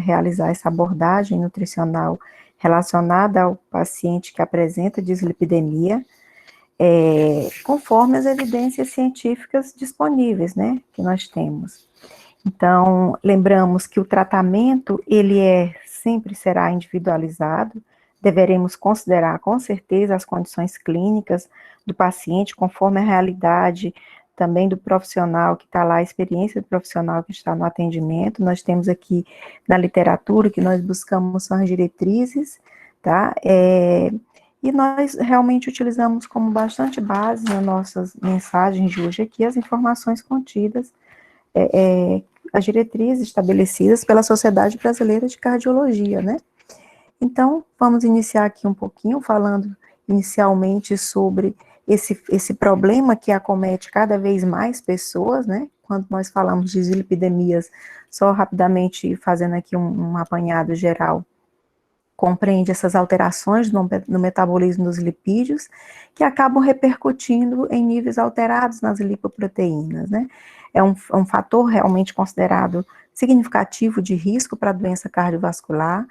realizar essa abordagem nutricional relacionada ao paciente que apresenta dislipidemia, conforme as evidências científicas disponíveis, né, que nós temos. Então, lembramos que o tratamento, ele sempre será individualizado, deveremos considerar, com certeza, as condições clínicas do paciente, conforme a realidade também do profissional que está lá, a experiência do profissional que está no atendimento. Nós temos aqui, na literatura, que nós buscamos são as diretrizes, tá? E nós realmente utilizamos como bastante base nas nossas mensagens de hoje aqui as informações contidas, as diretrizes estabelecidas pela Sociedade Brasileira de Cardiologia, né? Então, vamos iniciar aqui um pouquinho, falando inicialmente sobre esse problema que acomete cada vez mais pessoas, né? Quando nós falamos de dislipidemias, só rapidamente fazendo aqui um apanhado geral, compreende essas alterações no metabolismo dos lipídios, que acabam repercutindo em níveis alterados nas lipoproteínas, né? É um fator realmente considerado significativo de risco para a doença cardiovascular.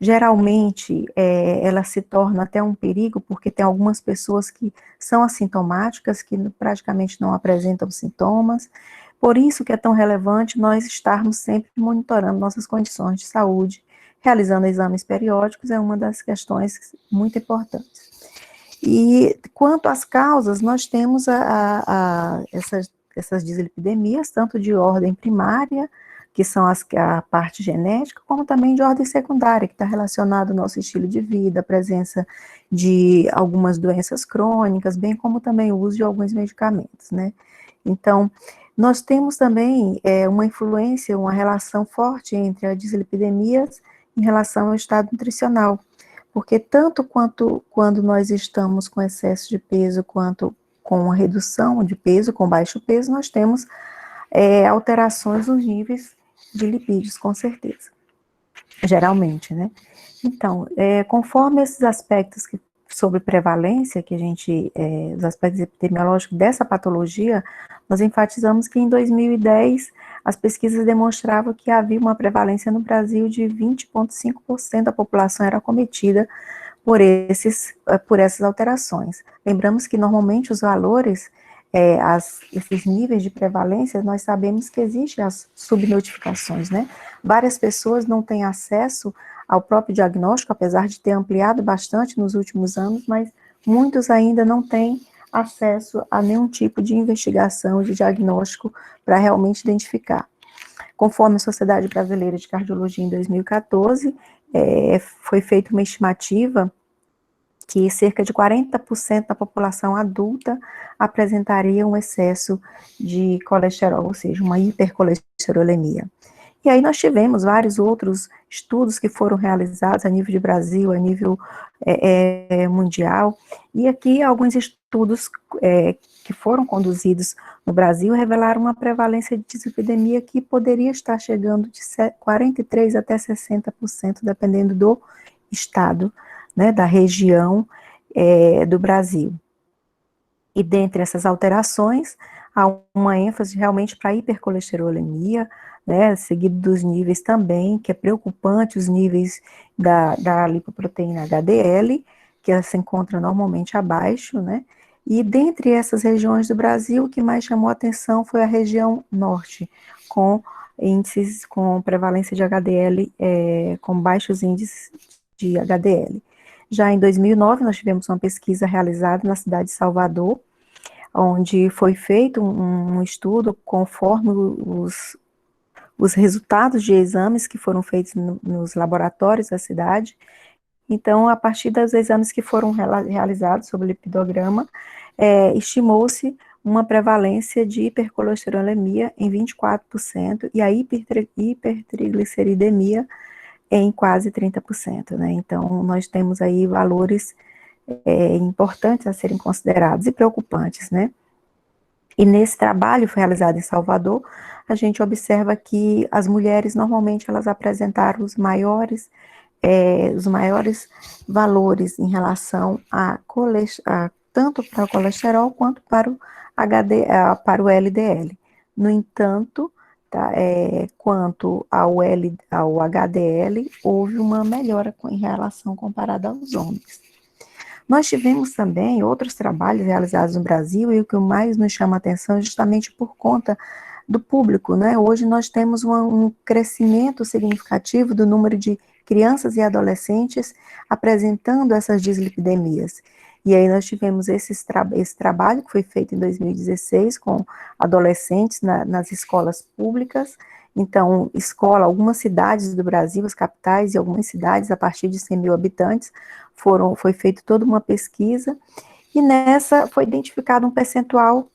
Geralmente, ela se torna até um perigo, porque tem algumas pessoas que são assintomáticas, que praticamente não apresentam sintomas. Por isso que é tão relevante nós estarmos sempre monitorando nossas condições de saúde, realizando exames periódicos, é uma das questões muito importantes. E quanto às causas, nós temos essas dislipidemias, tanto de ordem primária, que são a parte genética, como também de ordem secundária, que está relacionado ao nosso estilo de vida, a presença de algumas doenças crônicas, bem como também o uso de alguns medicamentos, né? Então, nós temos também uma influência, uma relação forte entre as dislipidemias em relação ao estado nutricional, porque tanto quanto quando nós estamos com excesso de peso, quanto com a redução de peso, com baixo peso, nós temos alterações nos níveis de lipídios, com certeza, geralmente, né? Então, conforme esses aspectos sobre prevalência, que a gente, os aspectos epidemiológicos dessa patologia, nós enfatizamos que em 2010 as pesquisas demonstravam que havia uma prevalência no Brasil de 20,5% da população era acometida por essas alterações. Lembramos que normalmente os valores, esses níveis de prevalência, nós sabemos que existem as subnotificações, né? Várias pessoas não têm acesso ao próprio diagnóstico, apesar de ter ampliado bastante nos últimos anos, mas muitos ainda não têm acesso a nenhum tipo de investigação, de diagnóstico para realmente identificar. Conforme a Sociedade Brasileira de Cardiologia em 2014, foi feita uma estimativa que cerca de 40% da população adulta apresentaria um excesso de colesterol, ou seja, uma hipercolesterolemia. E aí nós tivemos vários outros estudos que foram realizados a nível de Brasil, a nível mundial, e aqui alguns estudos que foram conduzidos no Brasil revelaram uma prevalência de dislipidemia que poderia estar chegando de 43% até 60%, dependendo do estado, né, da região do Brasil. E dentre essas alterações, há uma ênfase realmente para a hipercolesterolemia, né, seguido dos níveis também, que é preocupante, os níveis da lipoproteína HDL, que ela se encontra normalmente abaixo, né, e dentre essas regiões do Brasil, o que mais chamou a atenção foi a região norte, com índices com prevalência de HDL, com baixos índices de HDL. Já em 2009, nós tivemos uma pesquisa realizada na cidade de Salvador, onde foi feito um estudo conforme os resultados de exames que foram feitos nos laboratórios da cidade. Então, a partir dos exames que foram realizados sobre o lipidograma, estimou-se uma prevalência de hipercolesterolemia em 24% e a hipertrigliceridemia em quase 30%, né? Então, nós temos aí valores importantes a serem considerados e preocupantes, né? E nesse trabalho foi realizado em Salvador, a gente observa que as mulheres, normalmente, elas apresentaram os maiores valores em relação tanto para o colesterol quanto para o LDL. No entanto, tá, quanto ao HDL, houve uma melhora em relação comparada aos homens. Nós tivemos também outros trabalhos realizados no Brasil, e o que mais nos chama a atenção é justamente por conta do público, né? Hoje nós temos um crescimento significativo do número de crianças e adolescentes apresentando essas dislipidemias. E aí nós tivemos esse trabalho que foi feito em 2016 com adolescentes nas escolas públicas. Então, algumas cidades do Brasil, as capitais e algumas cidades a partir de 100 mil habitantes, foi feita toda uma pesquisa, e nessa foi identificado um percentual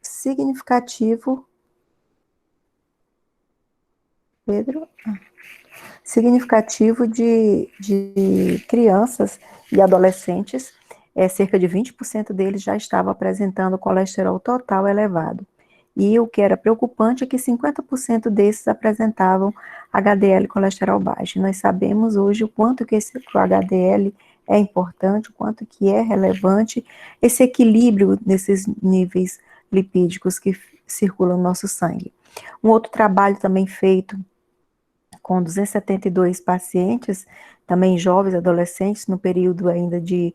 significativo, Pedro, significativo de crianças e adolescentes, cerca de 20% deles já estavam apresentando colesterol total elevado. E o que era preocupante é que 50% desses apresentavam HDL colesterol baixo. Nós sabemos hoje o quanto que o HDL é importante, o quanto que é relevante esse equilíbrio nesses níveis lipídicos que circulam no nosso sangue. Um outro trabalho também feito com 272 pacientes, também jovens, adolescentes, no período ainda de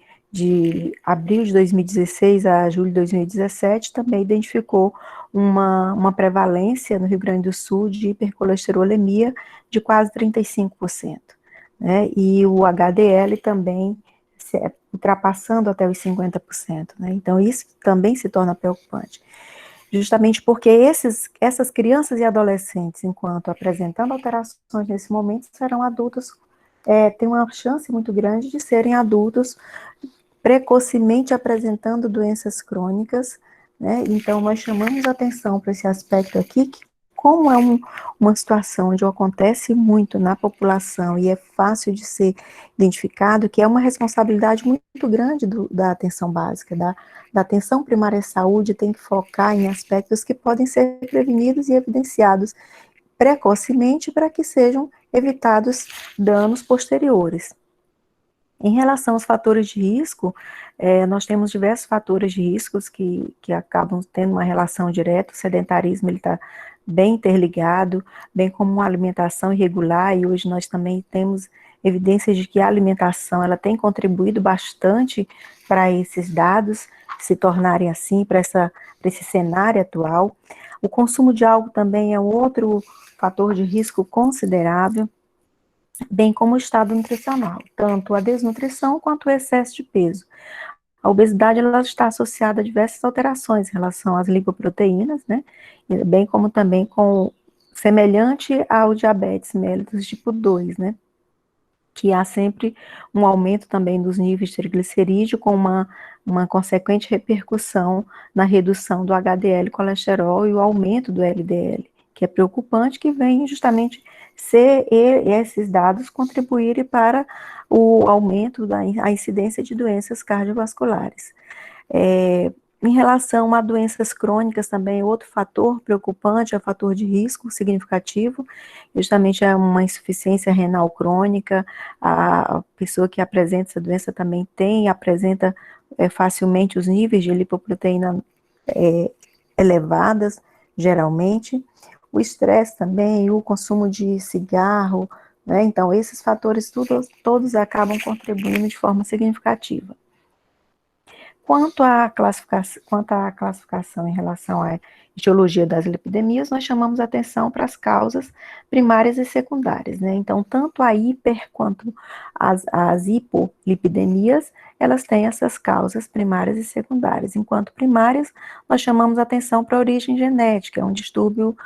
abril de 2016 a julho de 2017, também identificou uma prevalência no Rio Grande do Sul de hipercolesterolemia de quase 35%, né? E o HDL também ultrapassando até os 50%, né? Então isso também se torna preocupante. Justamente porque essas crianças e adolescentes, enquanto apresentando alterações nesse momento, serão adultos, têm uma chance muito grande de serem adultos precocemente apresentando doenças crônicas, né? Então, nós chamamos atenção para esse aspecto aqui, que como é uma situação onde acontece muito na população e é fácil de ser identificado, que é uma responsabilidade muito grande da atenção básica, da atenção primária à saúde, tem que focar em aspectos que podem ser prevenidos e evidenciados precocemente para que sejam evitados danos posteriores. Em relação aos fatores de risco, nós temos diversos fatores de riscos que acabam tendo uma relação direta. O sedentarismo está bem interligado, bem como uma alimentação irregular, e hoje nós também temos evidências de que a alimentação ela tem contribuído bastante para esses dados se tornarem assim, para esse cenário atual. O consumo de álcool também é um outro fator de risco considerável, bem como o estado nutricional, tanto a desnutrição quanto o excesso de peso. A obesidade ela está associada a diversas alterações em relação às lipoproteínas, né, bem como também semelhante ao diabetes mellitus tipo 2, né, que há sempre um aumento também dos níveis de triglicerídeo com uma consequente repercussão na redução do HDL colesterol e o aumento do LDL, que é preocupante, que vem justamente ser esses dados contribuírem para o aumento da incidência de doenças cardiovasculares. Em relação a doenças crônicas também, outro fator preocupante é o fator de risco significativo, justamente é uma insuficiência renal crônica. A pessoa que apresenta essa doença também apresenta facilmente os níveis de lipoproteína elevadas, geralmente. O estresse também, o consumo de cigarro, né? Então esses fatores todos acabam contribuindo de forma significativa. Quanto à classificação em relação à etiologia das lipidemias, nós chamamos atenção para as causas primárias e secundárias, né? Então, tanto a hiper quanto as hipolipidemias, elas têm essas causas primárias e secundárias. Enquanto primárias, nós chamamos atenção para a origem genética, é um distúrbio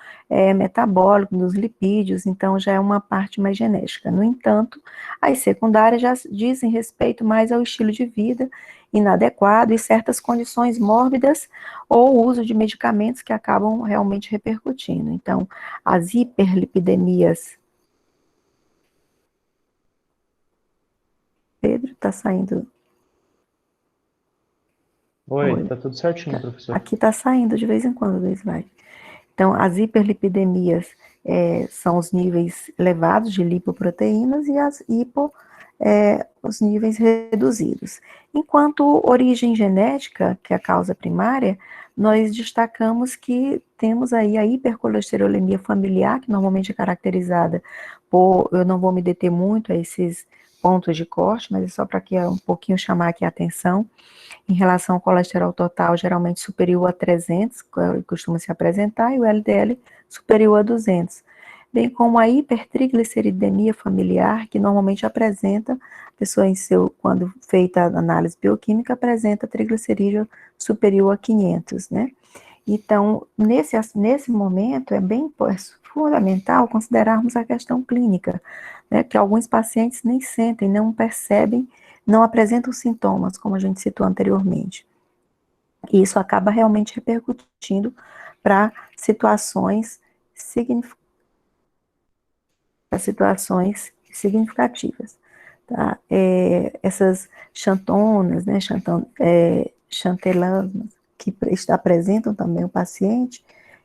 metabólico dos lipídios, então já é uma parte mais genética. No entanto, as secundárias já dizem respeito mais ao estilo de vida inadequado e certas condições mórbidas ou uso de medicamentos que acabam realmente repercutindo. Então, as hiperlipidemias... Pedro, está saindo... Oi, tá tudo certinho, professor. Aqui está saindo de vez em quando o slide. Então, as hiperlipidemias são os níveis elevados de lipoproteínas e as os níveis reduzidos. Enquanto origem genética, que é a causa primária, nós destacamos que temos aí a hipercolesterolemia familiar, que normalmente é caracterizada por, eu não vou me deter muito a esses pontos de corte, mas é só para que um pouquinho chamar aqui a atenção, em relação ao colesterol total, geralmente superior a 300, costuma se apresentar, e o LDL superior a 200, bem como a hipertrigliceridemia familiar, que normalmente apresenta, a pessoa quando feita a análise bioquímica, apresenta triglicerídeo superior a 500, né? Então, nesse momento, é fundamental considerarmos a questão clínica, né, que alguns pacientes nem sentem, não percebem, não apresentam sintomas, como a gente citou anteriormente. E isso acaba realmente repercutindo para situações significativas. Tá? Essas xantonas, né, chantelasmas, que apresentam também o paciente,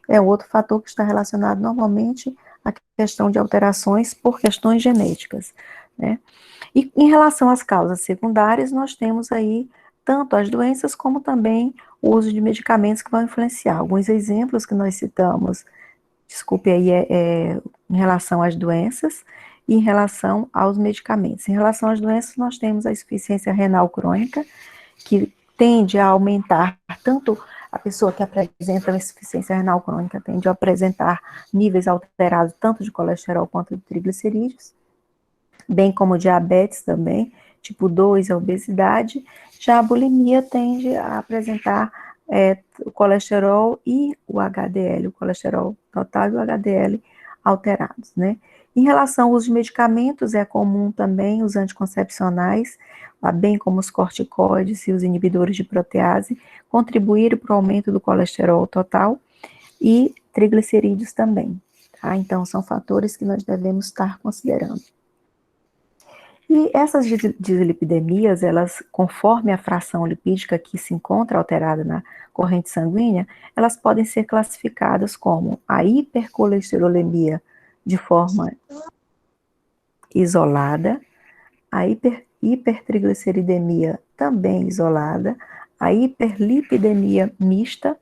é outro fator que está relacionado normalmente à questão de alterações por questões genéticas, né? E em relação às causas secundárias, nós temos aí tanto as doenças como também o uso de medicamentos que vão influenciar. Alguns exemplos que nós citamos, desculpe aí, em relação às doenças e em relação aos medicamentos. Em relação às doenças, nós temos a insuficiência renal crônica, que tende a aumentar, tanto a pessoa que apresenta uma insuficiência renal crônica tende a apresentar níveis alterados tanto de colesterol quanto de triglicerídeos, bem como diabetes também, tipo 2, a obesidade. Já a bulimia tende a apresentar o colesterol e o HDL, o colesterol total e o HDL alterados, né? Em relação ao uso de medicamentos, é comum também os anticoncepcionais, bem como os corticoides e os inibidores de protease, contribuírem para o aumento do colesterol total e triglicerídeos também, tá? Então, são fatores que nós devemos estar considerando. E essas dislipidemias, elas, conforme a fração lipídica que se encontra alterada na corrente sanguínea, elas podem ser classificadas como a hipercolesterolemia de forma isolada, a hipertrigliceridemia também isolada, a hiperlipidemia mista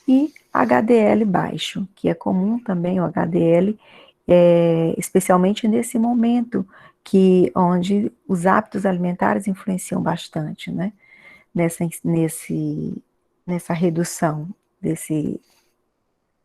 e HDL baixo, que é comum também o HDL, especialmente nesse momento onde os hábitos alimentares influenciam bastante, né? Nessa redução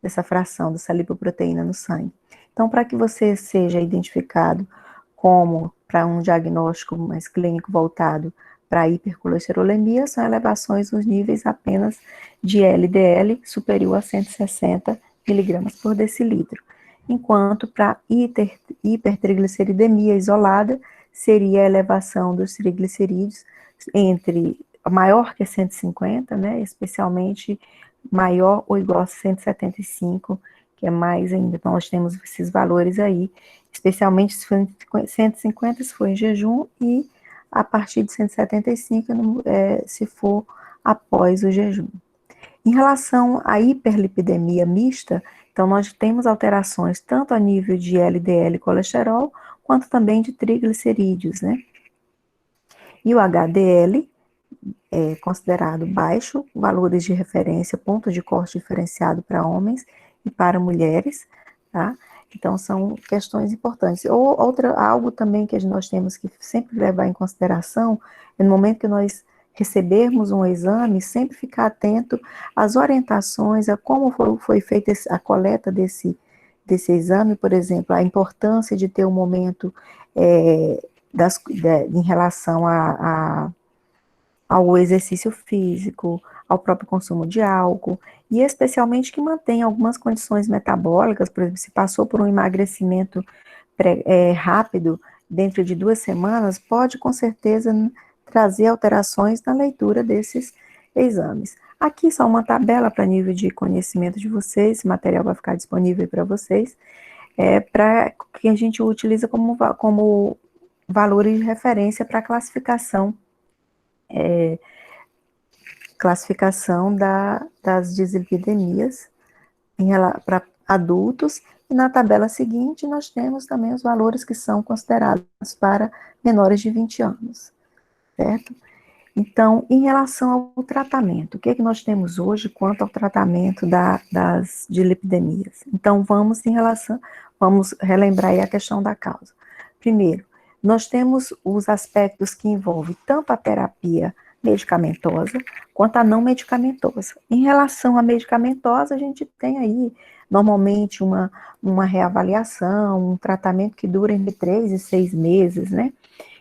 dessa fração dessa lipoproteína no sangue. Então, para que você seja identificado como para um diagnóstico mais clínico voltado para a hipercolesterolemia, são elevações nos níveis apenas de LDL superior a 160 miligramas por decilitro, enquanto para hipertrigliceridemia isolada seria a elevação dos triglicerídeos entre maior que 150, né, especialmente maior ou igual a 175, que é mais ainda. Então, nós temos esses valores aí, especialmente se for 150 se for em jejum e a partir de 175 se for após o jejum. Em relação à hiperlipidemia mista, então nós temos alterações tanto a nível de LDL colesterol, quanto também de triglicerídeos, né? E o HDL é considerado baixo, valores de referência, ponto de corte diferenciado para homens e para mulheres, tá? Então, são questões importantes. Algo também que nós temos que sempre levar em consideração, é no momento que nós recebermos um exame, sempre ficar atento às orientações, a como foi feita a coleta desse exame, por exemplo, a importância de ter um momento em relação ao exercício físico, ao próprio consumo de álcool, e especialmente que mantém algumas condições metabólicas, por exemplo, se passou por um emagrecimento rápido, dentro de 2 semanas, pode com certeza trazer alterações na leitura desses exames. Aqui só uma tabela para nível de conhecimento de vocês, esse material vai ficar disponível para vocês, para que a gente utiliza como valores de referência para classificação das dislipidemias para adultos, e na tabela seguinte nós temos também os valores que são considerados para menores de 20 anos, certo? Então, em relação ao tratamento, o que é que nós temos hoje quanto ao tratamento das dislipidemias? Então, vamos relembrar aí a questão da causa. Primeiro, nós temos os aspectos que envolvem tanto a terapia medicamentosa quanto a não medicamentosa. Em relação à medicamentosa, a gente tem aí, normalmente, uma reavaliação, um tratamento que dura entre 3 e 6 meses, né?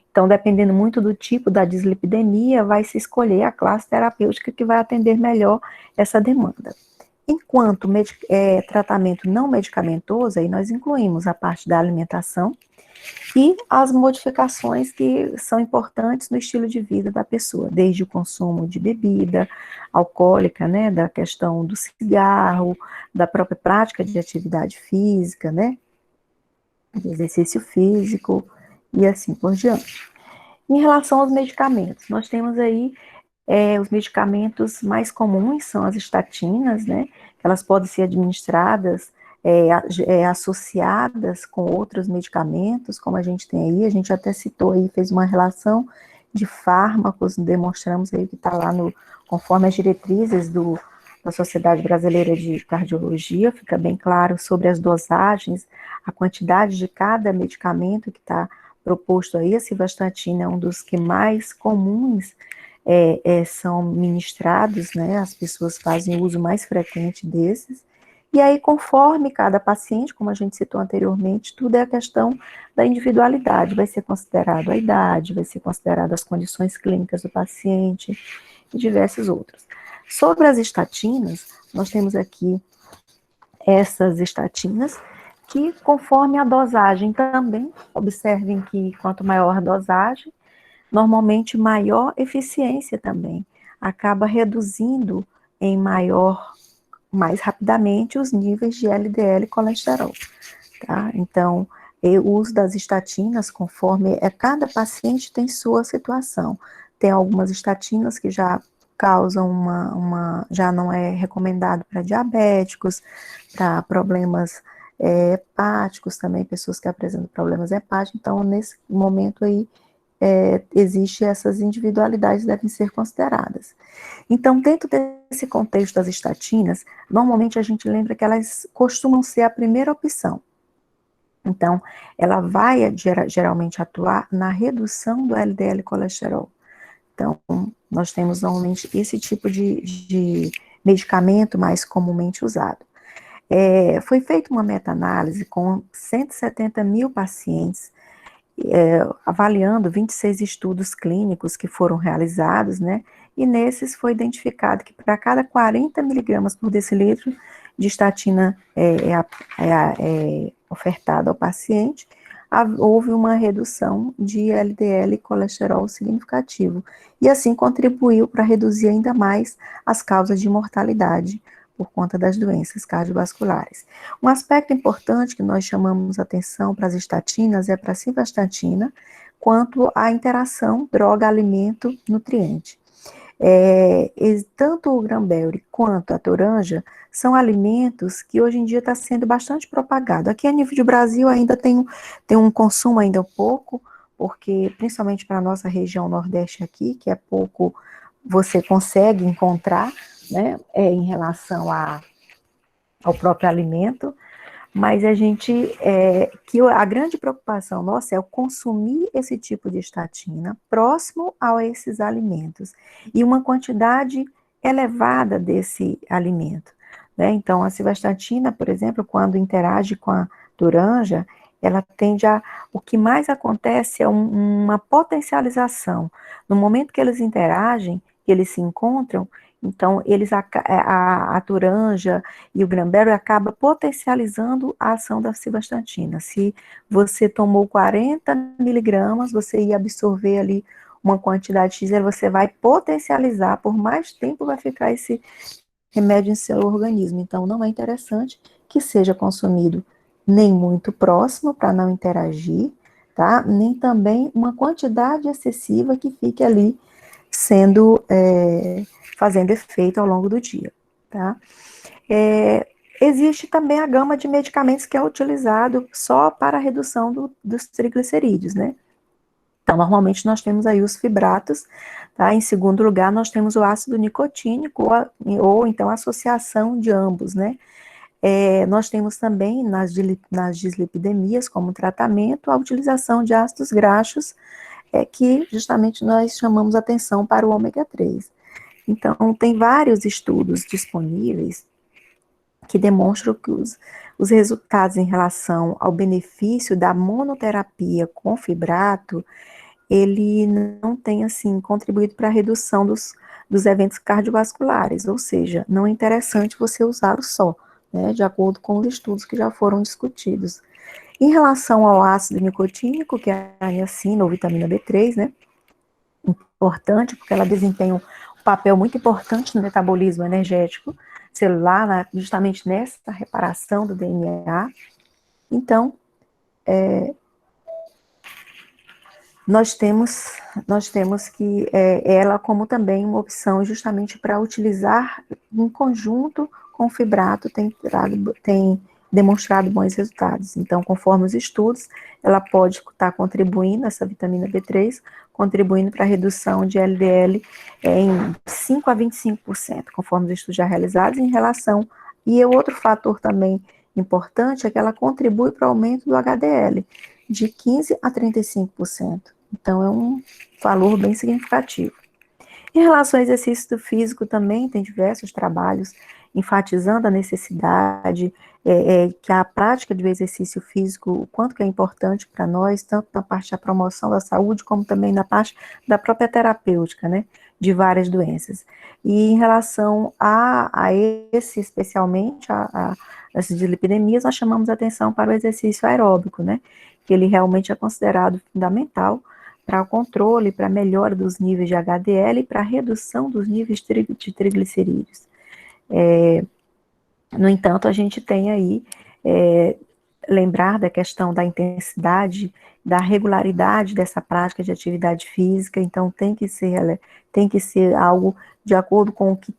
Então, dependendo muito do tipo da dislipidemia, vai se escolher a classe terapêutica que vai atender melhor essa demanda. Enquanto tratamento não medicamentoso, aí nós incluímos a parte da alimentação e as modificações que são importantes no estilo de vida da pessoa, desde o consumo de bebida alcoólica, né, da questão do cigarro, da própria prática de atividade física, né, de exercício físico e assim por diante. Em relação aos medicamentos, nós temos aí os medicamentos mais comuns são as estatinas, né? Elas podem ser administradas, associadas com outros medicamentos, como a gente tem aí, a gente até citou aí, fez uma relação de fármacos, demonstramos aí que está lá conforme as diretrizes da Sociedade Brasileira de Cardiologia, fica bem claro sobre as dosagens, a quantidade de cada medicamento que está proposto aí. A simvastatina é um dos que mais comuns são ministrados, né? As pessoas fazem uso mais frequente desses. E aí, conforme cada paciente, como a gente citou anteriormente, tudo é a questão da individualidade. Vai ser considerado a idade, vai ser considerado as condições clínicas do paciente e diversos outros. Sobre as estatinas, nós temos aqui essas estatinas que, conforme a dosagem também, observem que quanto maior a dosagem, normalmente maior eficiência também, acaba reduzindo mais rapidamente os níveis de LDL e colesterol, tá? Então, o uso das estatinas, conforme cada paciente tem sua situação. Tem algumas estatinas que já causam já não é recomendado para diabéticos, para problemas hepáticos também, pessoas que apresentam problemas hepáticos. Então, nesse momento aí, existe essas individualidades devem ser consideradas. Então, dentro desse contexto das estatinas, normalmente a gente lembra que elas costumam ser a primeira opção. Então, ela vai geralmente atuar na redução do LDL colesterol. Então, nós temos normalmente esse tipo de medicamento mais comumente usado. Foi feita uma meta-análise com 170 mil pacientes, avaliando 26 estudos clínicos que foram realizados, né? E nesses foi identificado que para cada 40 miligramas por decilitro de estatina ofertada ao paciente, houve uma redução de LDL e colesterol significativo. E assim contribuiu para reduzir ainda mais as causas de mortalidade por conta das doenças cardiovasculares. Um aspecto importante que nós chamamos atenção para as estatinas é para a simvastatina, quanto à interação droga-alimento-nutriente. Tanto o Granberry quanto a toranja são alimentos que hoje em dia está sendo bastante propagado. Aqui a nível de Brasil ainda tem um consumo ainda pouco, porque principalmente para a nossa região Nordeste aqui, que é pouco você consegue encontrar, né, em relação ao próprio alimento, mas que a grande preocupação nossa é o consumir esse tipo de estatina próximo a esses alimentos e uma quantidade elevada desse alimento, né? Então, a simvastatina, por exemplo, quando interage com a toranja, ela o que mais acontece é uma potencialização. No momento que eles interagem, que eles se encontram, então, a toranja e o Granberry acaba potencializando a ação da simvastatina. Se você tomou 40 miligramas, você ia absorver ali uma quantidade X, você vai potencializar, por mais tempo vai ficar esse remédio em seu organismo. Então, não é interessante que seja consumido nem muito próximo, para não interagir, tá? Nem também uma quantidade excessiva que fique ali fazendo efeito ao longo do dia, tá? Existe também a gama de medicamentos que é utilizado só para a redução dos triglicerídeos, né? Então, normalmente nós temos aí os fibratos, tá? Em segundo lugar, nós temos o ácido nicotínico, ou então a associação de ambos, né? Nós temos também nas dislipidemias, como tratamento, a utilização de ácidos graxos, que justamente nós chamamos atenção para o ômega 3. Então, tem vários estudos disponíveis que demonstram que os resultados em relação ao benefício da monoterapia com fibrato, ele não tem, assim, contribuído para a redução dos eventos cardiovasculares, ou seja, não é interessante você usá-lo só, né, de acordo com os estudos que já foram discutidos. Em relação ao ácido nicotínico, que é a niacina ou vitamina B3, né, importante, porque ela desempenha um papel muito importante no metabolismo energético celular, justamente nessa reparação do DNA. Então, nós temos que ela como também uma opção justamente para utilizar em conjunto com o fibrato, tem demonstrado bons resultados. Então, conforme os estudos, ela pode estar contribuindo, essa vitamina B3, contribuindo para a redução de LDL em 5 a 25%, conforme os estudos já realizados em relação. E o outro fator também importante é que ela contribui para o aumento do HDL, de 15 a 35%. Então, é um valor bem significativo. Em relação ao exercício físico, também tem diversos trabalhos enfatizando a necessidade que a prática do exercício físico, o quanto que é importante para nós, tanto na parte da promoção da saúde, como também na parte da própria terapêutica, né, de várias doenças. E em relação a esse, especialmente, as dislipidemias, nós chamamos atenção para o exercício aeróbico, né, que ele realmente é considerado fundamental para o controle, para a melhora dos níveis de HDL e para a redução dos níveis de triglicerídeos. No entanto, a gente tem aí, lembrar da questão da intensidade, da regularidade dessa prática de atividade física, então tem que ser algo de acordo com o que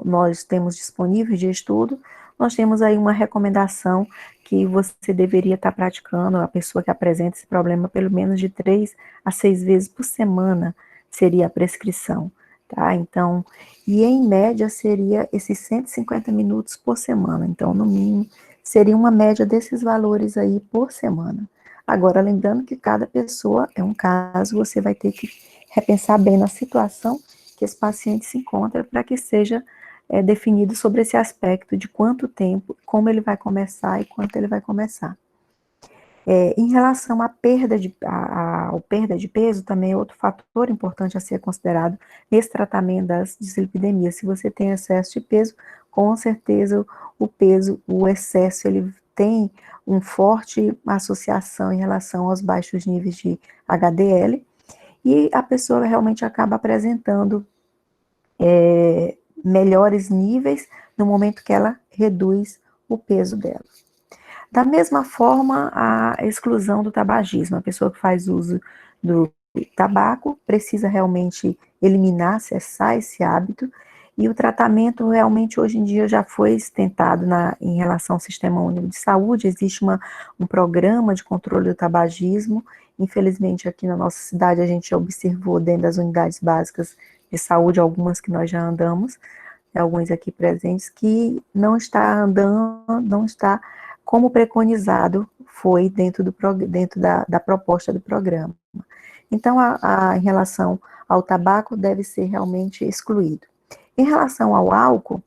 nós temos disponível de estudo. Nós temos aí uma recomendação que você deveria estar praticando, a pessoa que apresenta esse problema, pelo menos de 3 a 6 vezes por semana seria a prescrição, tá? Então, e em média seria esses 150 minutos por semana, então, no mínimo, seria uma média desses valores aí por semana. Agora, lembrando que cada pessoa é um caso, você vai ter que repensar bem na situação que esse paciente se encontra para que seja definido sobre esse aspecto de quanto tempo, como ele vai começar e quanto ele vai começar. Em relação à perda de peso, também é outro fator importante a ser considerado nesse tratamento das dislipidemias. Se você tem excesso de peso, com certeza o excesso, ele tem uma forte associação em relação aos baixos níveis de HDL, e a pessoa realmente acaba apresentando melhores níveis no momento que ela reduz o peso dela. Da mesma forma, a exclusão do tabagismo. A pessoa que faz uso do tabaco precisa realmente eliminar, cessar esse hábito, e o tratamento realmente hoje em dia já foi tentado em relação ao Sistema Único de Saúde. Existe um programa de controle do tabagismo. Infelizmente, aqui na nossa cidade, a gente já observou dentro das unidades básicas de saúde, algumas que nós já andamos, alguns aqui presentes, que não está andando, não está como preconizado foi dentro da proposta do programa. Então, em relação ao tabaco, deve ser realmente excluído. Em relação ao álcool,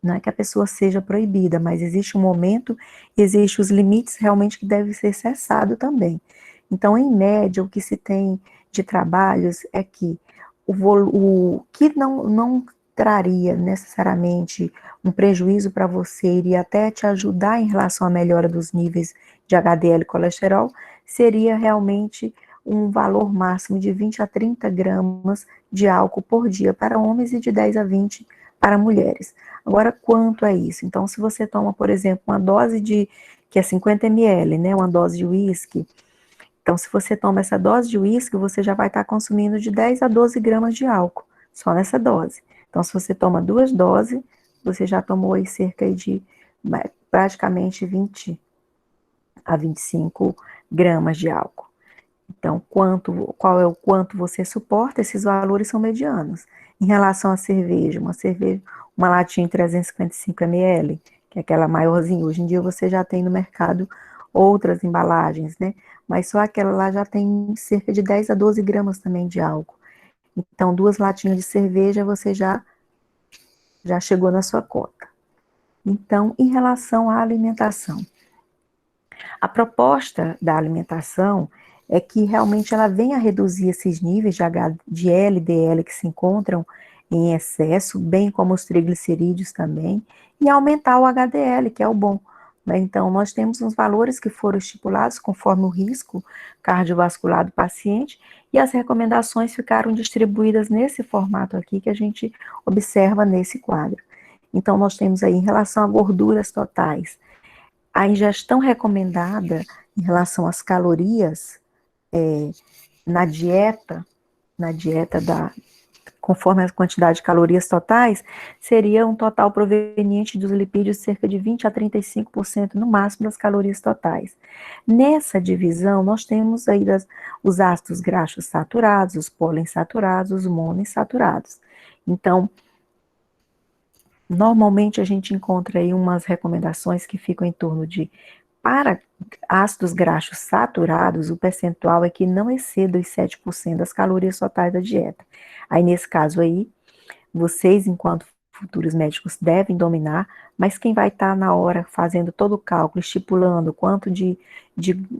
não é que a pessoa seja proibida, mas existe um momento, existem os limites realmente que devem ser cessados também. Então, em média, o que se tem de trabalhos é que o que não traria necessariamente um prejuízo para você, iria até te ajudar em relação à melhora dos níveis de HDL e colesterol, seria realmente um valor máximo de 20 a 30 gramas de álcool por dia para homens e de 10 a 20 para mulheres. Agora, quanto a isso? Então, se você toma, por exemplo, uma dose que é 50 ml, né, uma dose de uísque, então, se você toma essa dose de uísque, você já vai estar consumindo de 10 a 12 gramas de álcool, só nessa dose. Então, se você toma 2 doses, você já tomou aí cerca de praticamente 20 a 25 gramas de álcool. Então, qual é o quanto você suporta, esses valores são medianos. Em relação à cerveja, uma latinha de 355 ml, que é aquela maiorzinha, hoje em dia você já tem no mercado outras embalagens, né? Mas só aquela lá já tem cerca de 10 a 12 gramas também de álcool. Então, 2 latinhas de cerveja você já chegou na sua cota. Então, em relação à alimentação, a proposta da alimentação é que realmente ela venha a reduzir esses níveis de LDL que se encontram em excesso, bem como os triglicerídeos também, e aumentar o HDL, que é o bom. Né? Então, nós temos uns valores que foram estipulados conforme o risco cardiovascular do paciente, e as recomendações ficaram distribuídas nesse formato aqui que a gente observa nesse quadro. Então, nós temos aí, em relação a gorduras totais, a ingestão recomendada em relação às calorias na dieta conforme a quantidade de calorias totais, seria um total proveniente dos lipídios de cerca de 20 a 35% no máximo das calorias totais. Nessa divisão, nós temos aí os ácidos graxos saturados, os poliinsaturados, os monoinsaturados. Então, normalmente a gente encontra aí umas recomendações que ficam em torno de, para ácidos graxos saturados, o percentual é que não exceda os 7% das calorias totais da dieta. Aí, nesse caso aí, vocês, enquanto futuros médicos, devem dominar, mas quem vai estar na hora fazendo todo o cálculo, estipulando quanto de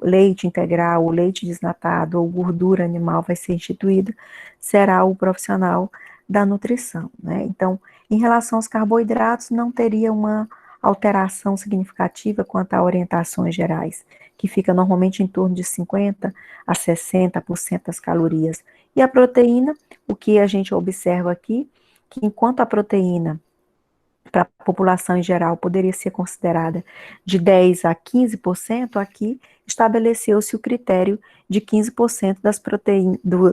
leite integral, ou leite desnatado, ou gordura animal vai ser instituído, será o profissional da nutrição, né? Então, em relação aos carboidratos, não teria uma alteração significativa quanto a orientações gerais, que fica normalmente em torno de 50% a 60% das calorias. E a proteína, o que a gente observa aqui, que enquanto a proteína para a população em geral poderia ser considerada de 10 a 15%, aqui estabeleceu-se o critério de 15%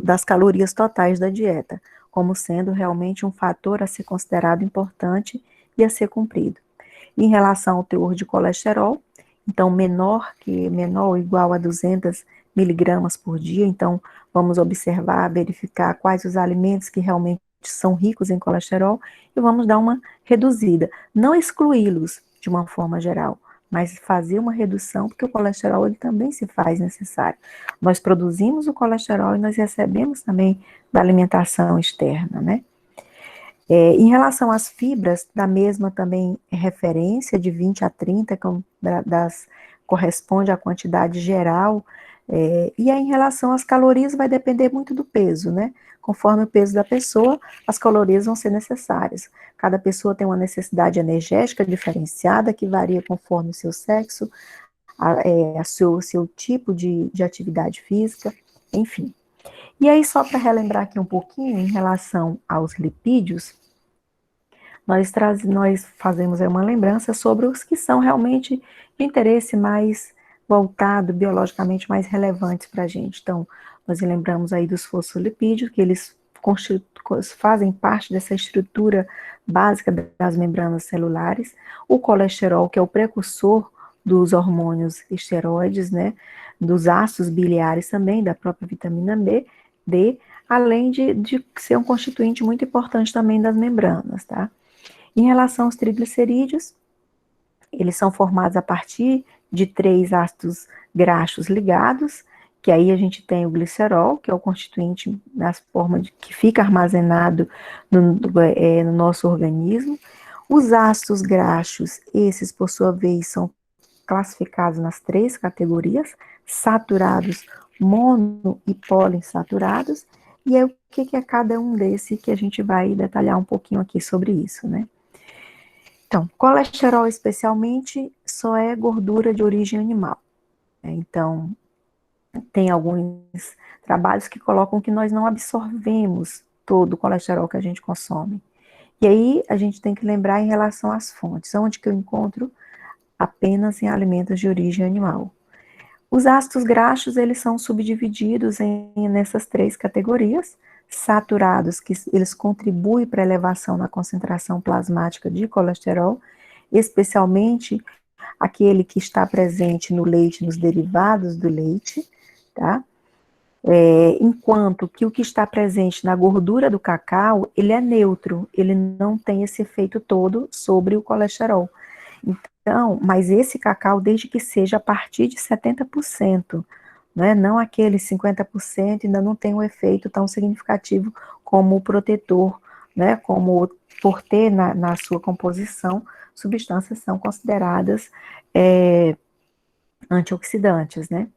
das calorias totais da dieta, como sendo realmente um fator a ser considerado importante e a ser cumprido. Em relação ao teor de colesterol, então menor ou igual a 200 miligramas por dia, então vamos observar, verificar quais os alimentos que realmente são ricos em colesterol e vamos dar uma reduzida. Não excluí-los de uma forma geral, mas fazer uma redução, porque o colesterol ele também se faz necessário. Nós produzimos o colesterol e nós recebemos também da alimentação externa, né? Em relação às fibras, da mesma também referência de 20 a 30, corresponde à quantidade geral, e aí em relação às calorias vai depender muito do peso, né? Conforme o peso da pessoa, as calorias vão ser necessárias. Cada pessoa tem uma necessidade energética diferenciada, que varia conforme o seu sexo, seu tipo de atividade física, enfim. E aí, só para relembrar aqui um pouquinho, em relação aos lipídios, nós fazemos uma lembrança sobre os que são realmente de interesse mais voltado, biologicamente mais relevantes para a gente. Então, nós lembramos aí dos fosfolipídios, que eles fazem parte dessa estrutura básica das membranas celulares, o colesterol, que é o precursor dos hormônios esteroides, né, dos ácidos biliares também, da própria vitamina D, além de ser um constituinte muito importante também das membranas, tá? Em relação aos triglicerídeos, eles são formados a partir de 3 ácidos graxos ligados, que aí a gente tem o glicerol, que é o constituinte nas formas que fica armazenado no nosso organismo. Os ácidos graxos, esses por sua vez são classificados nas 3 categorias, saturados, mono e poliinsaturados, e aí o que é cada um desse que a gente vai detalhar um pouquinho aqui sobre isso, né? Então, colesterol especialmente só é gordura de origem animal. Então, tem alguns trabalhos que colocam que nós não absorvemos todo o colesterol que a gente consome. E aí, a gente tem que lembrar em relação às fontes, onde que eu encontro apenas em alimentos de origem animal. Os ácidos graxos, eles são subdivididos nessas 3 categorias, saturados, que eles contribuem para a elevação na concentração plasmática de colesterol, especialmente aquele que está presente no leite, nos derivados do leite, tá? Enquanto que o que está presente na gordura do cacau, ele é neutro, ele não tem esse efeito todo sobre o colesterol. Então, mas esse cacau, desde que seja a partir de 70%, né, não aquele 50%, ainda não tem um efeito tão significativo como o protetor, né, como por ter na sua composição substâncias são consideradas antioxidantes, né.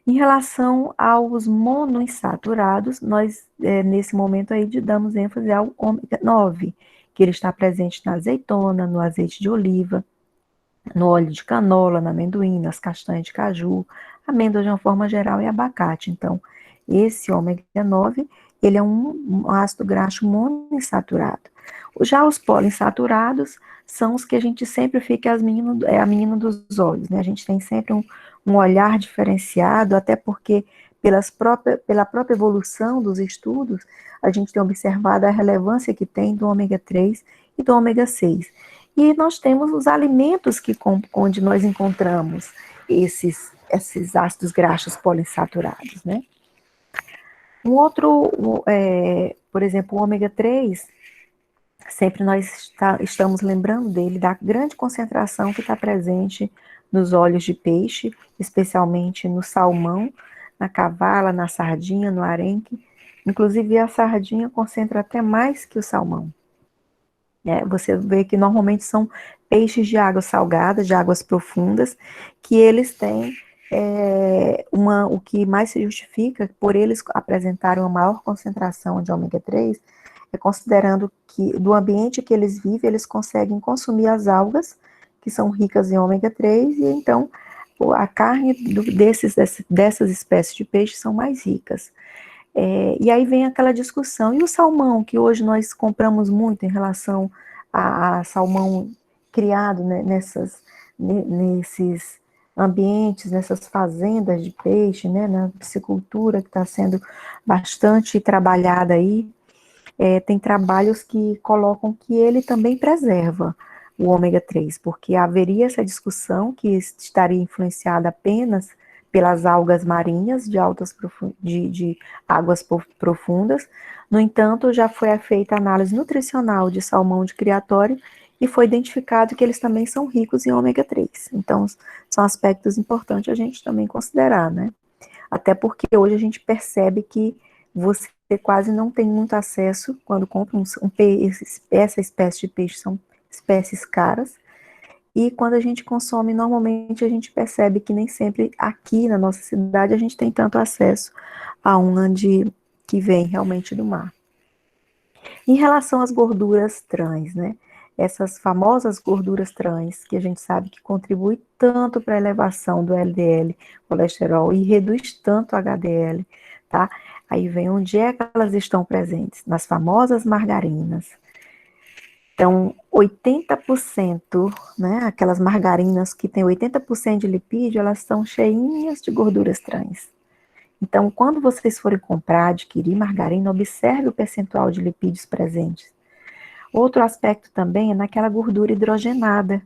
Em relação aos monoinsaturados, nós, nesse momento aí, damos ênfase ao ômega 9, que ele está presente na azeitona, no azeite de oliva, no óleo de canola, no amendoim, nas castanhas de caju, amêndoas de uma forma geral e abacate. Então, esse ômega 9, ele é um ácido graxo monoinsaturado. Já os poliinsaturados são os que a gente sempre fica a menina dos olhos, né? A gente tem sempre um olhar diferenciado, até porque pela própria evolução dos estudos, a gente tem observado a relevância que tem do ômega 3 e do ômega 6. E nós temos os alimentos onde nós encontramos esses ácidos graxos poliinsaturados, né? Um outro, por exemplo, o ômega 3, sempre nós estamos lembrando dele, da grande concentração que está presente nos óleos de peixe, especialmente no salmão, na cavala, na sardinha, no arenque. Inclusive, a sardinha concentra até mais que o salmão. Você vê que normalmente são peixes de águas salgadas, de águas profundas, que eles têm o que mais se justifica por eles apresentarem uma maior concentração de ômega 3, considerando que do ambiente que eles vivem, eles conseguem consumir as algas, que são ricas em ômega 3, e então a carne dessas espécies de peixe são mais ricas. E aí vem aquela discussão, e o salmão, que hoje nós compramos muito em relação a salmão criado, né, nesses ambientes, nessas fazendas de peixe, né, na piscicultura que está sendo bastante trabalhada aí, tem trabalhos que colocam que ele também preserva o ômega 3, porque haveria essa discussão que estaria influenciada apenas pelas algas marinhas de águas profundas. No entanto, já foi feita análise nutricional de salmão de criatório e foi identificado que eles também são ricos em ômega 3. Então, são aspectos importantes a gente também considerar, né? Até porque hoje a gente percebe que você quase não tem muito acesso quando compra essa espécie de peixe, são espécies caras, e quando a gente consome, normalmente a gente percebe que nem sempre aqui na nossa cidade a gente tem tanto acesso a que vem realmente do mar. Em relação às gorduras trans, né? Essas famosas gorduras trans, que a gente sabe que contribui tanto para a elevação do LDL, colesterol, e reduz tanto o HDL, tá? Aí vem onde é que elas estão presentes? Nas famosas margarinas. Então, 80%, né, aquelas margarinas que têm 80% de lipídio, elas são cheinhas de gorduras trans. Então, quando vocês forem comprar, adquirir margarina, observe o percentual de lipídios presentes. Outro aspecto também é naquela gordura hidrogenada,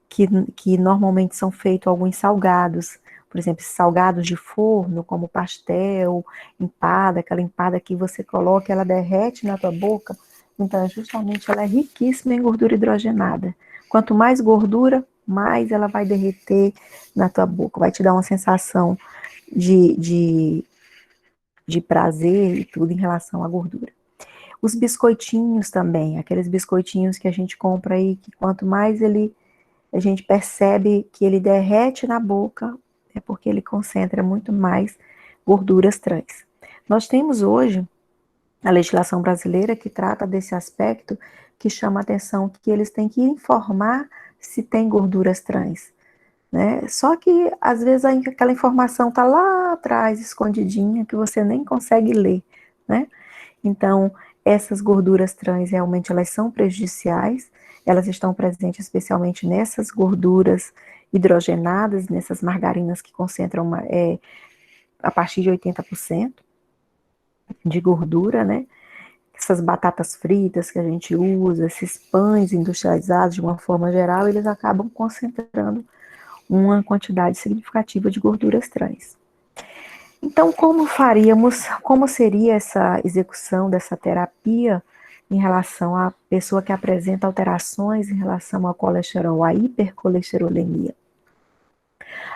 que normalmente são feitos alguns salgados. Por exemplo, salgados de forno, como pastel, empada, aquela empada que você coloca, ela derrete na tua boca. Então, justamente, ela é riquíssima em gordura hidrogenada. Quanto mais gordura, mais ela vai derreter na tua boca. Vai te dar uma sensação de prazer e tudo em relação à gordura. Os biscoitinhos também, aqueles biscoitinhos que a gente compra aí, que quanto mais a gente percebe que ele derrete na boca, é porque ele concentra muito mais gorduras trans. Nós temos hoje a legislação brasileira que trata desse aspecto, que chama a atenção que eles têm que informar se tem gorduras trans, né? Só que, às vezes, aquela informação está lá atrás, escondidinha, que você nem consegue ler, né? Então, essas gorduras trans, realmente, elas são prejudiciais, elas estão presentes especialmente nessas gorduras hidrogenadas, nessas margarinas que concentram a partir de 80% de gordura, né? Essas batatas fritas que a gente usa, esses pães industrializados de uma forma geral, eles acabam concentrando uma quantidade significativa de gorduras trans. Então, como seria essa execução dessa terapia em relação à pessoa que apresenta alterações em relação ao colesterol, a hipercolesterolemia?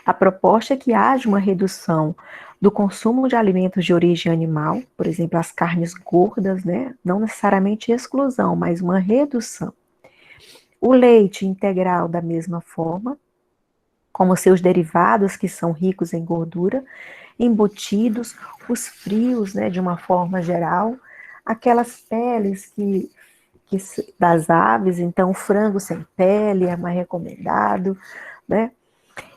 A proposta é que haja uma redução do consumo de alimentos de origem animal, por exemplo, as carnes gordas, né? Não necessariamente exclusão, mas uma redução. O leite integral da mesma forma, como seus derivados que são ricos em gordura, embutidos, os frios, né, de uma forma geral, aquelas peles das aves, então frango sem pele é mais recomendado, né?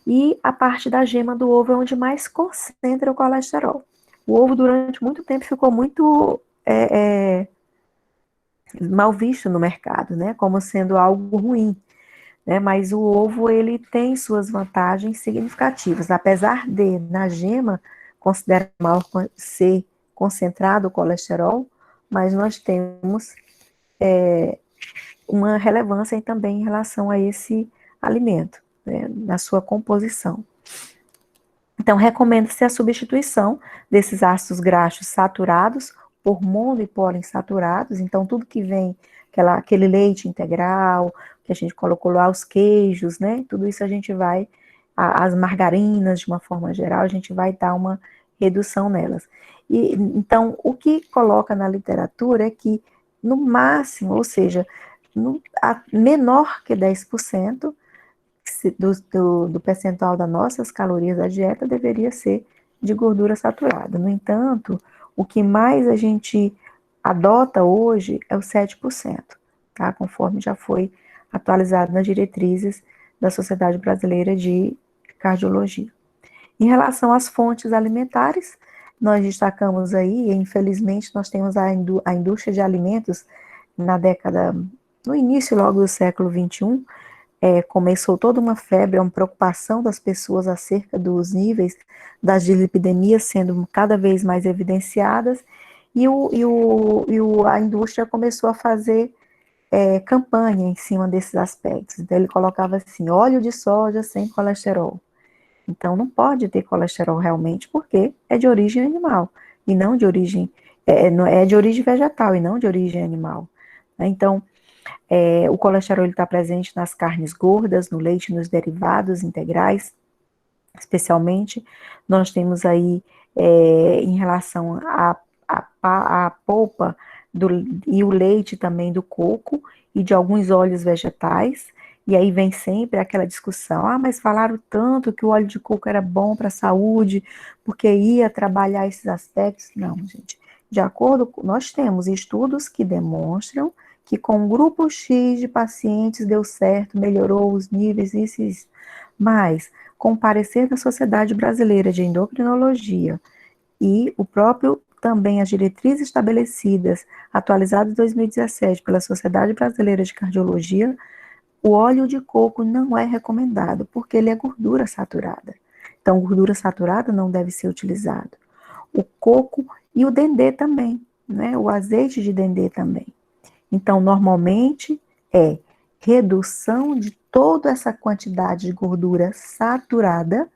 E a parte da gema do ovo é onde mais concentra o colesterol. O ovo durante muito tempo ficou muito mal visto no mercado, né? Como sendo algo ruim, né? Mas o ovo ele tem suas vantagens significativas, apesar de na gema considerar maior ser concentrado o colesterol, mas nós temos uma relevância também em relação a esse alimento, né? Na sua composição. Então, recomenda-se a substituição desses ácidos graxos saturados por mono e poliinsaturados. Então, tudo que vem, aquele leite integral, que a gente colocou lá, os queijos, né? Tudo isso a gente vai, as margarinas, de uma forma geral, a gente vai dar uma redução nelas. E, então, o que coloca na literatura é que, no máximo, ou seja, menor que 10%, do percentual das nossas calorias da dieta deveria ser de gordura saturada. No entanto, o que mais a gente adota hoje é o 7%, tá? Conforme já foi atualizado nas diretrizes da Sociedade Brasileira de Cardiologia. Em relação às fontes alimentares, nós destacamos aí, e infelizmente nós temos a indústria de alimentos no início logo do século XXI, começou toda uma febre, uma preocupação das pessoas acerca dos níveis das dislipidemias sendo cada vez mais evidenciadas, e a indústria começou a fazer campanha em cima desses aspectos. Então, ele colocava assim, óleo de soja sem colesterol. Então, não pode ter colesterol realmente, porque é de origem animal, e não de origem, é de origem vegetal, e não de origem animal. Então, o colesterol está presente nas carnes gordas, no leite, nos derivados integrais, especialmente. Nós temos aí, em relação à polpa e o leite também do coco e de alguns óleos vegetais. E aí vem sempre aquela discussão, mas falaram tanto que o óleo de coco era bom para a saúde, porque ia trabalhar esses aspectos. Não, gente. De acordo com, nós temos estudos que demonstram que com um grupo X de pacientes deu certo, melhorou os níveis, isso. Mas, com o parecer da Sociedade Brasileira de Endocrinologia e o próprio também as diretrizes estabelecidas, atualizadas em 2017 pela Sociedade Brasileira de Cardiologia, o óleo de coco não é recomendado, porque ele é gordura saturada. Então, gordura saturada não deve ser utilizado. O coco e o dendê também, né? O azeite de dendê também. Então, normalmente, é redução de toda essa quantidade de gordura saturada,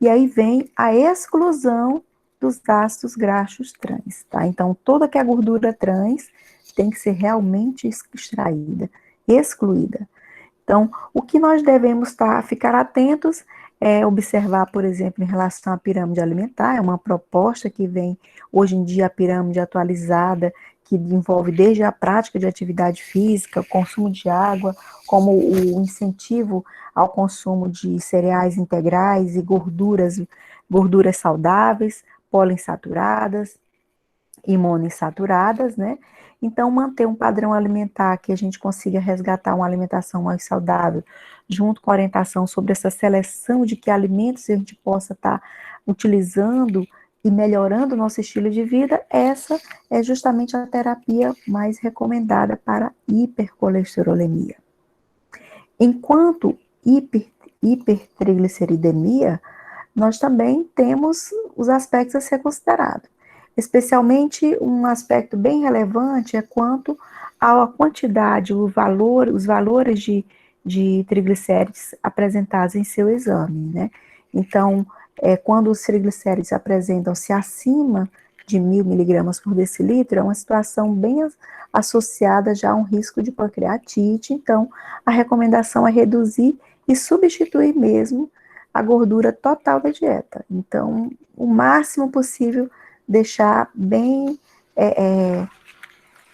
e aí vem a exclusão dos ácidos graxos trans, tá? Então, toda que a gordura trans tem que ser realmente extraída, excluída. Então, o que nós devemos ficar atentos é observar, por exemplo, em relação à pirâmide alimentar, é uma proposta que vem, hoje em dia, a pirâmide atualizada, que envolve desde a prática de atividade física, consumo de água, como o incentivo ao consumo de cereais integrais e gorduras saudáveis, poliinsaturadas e monoinsaturadas, né? Então, manter um padrão alimentar que a gente consiga resgatar uma alimentação mais saudável, junto com a orientação sobre essa seleção de que alimentos a gente possa estar utilizando e melhorando o nosso estilo de vida, essa é justamente a terapia mais recomendada para hipercolesterolemia. Enquanto hipertrigliceridemia, nós também temos os aspectos a ser considerados. Especialmente um aspecto bem relevante é quanto à quantidade, os valores de triglicérides apresentados em seu exame, né? Então, quando os triglicéridos apresentam-se acima de 1.000 miligramas por decilitro, é uma situação bem associada já a um risco de pancreatite. Então, a recomendação é reduzir e substituir mesmo a gordura total da dieta. Então, o máximo possível, deixar bem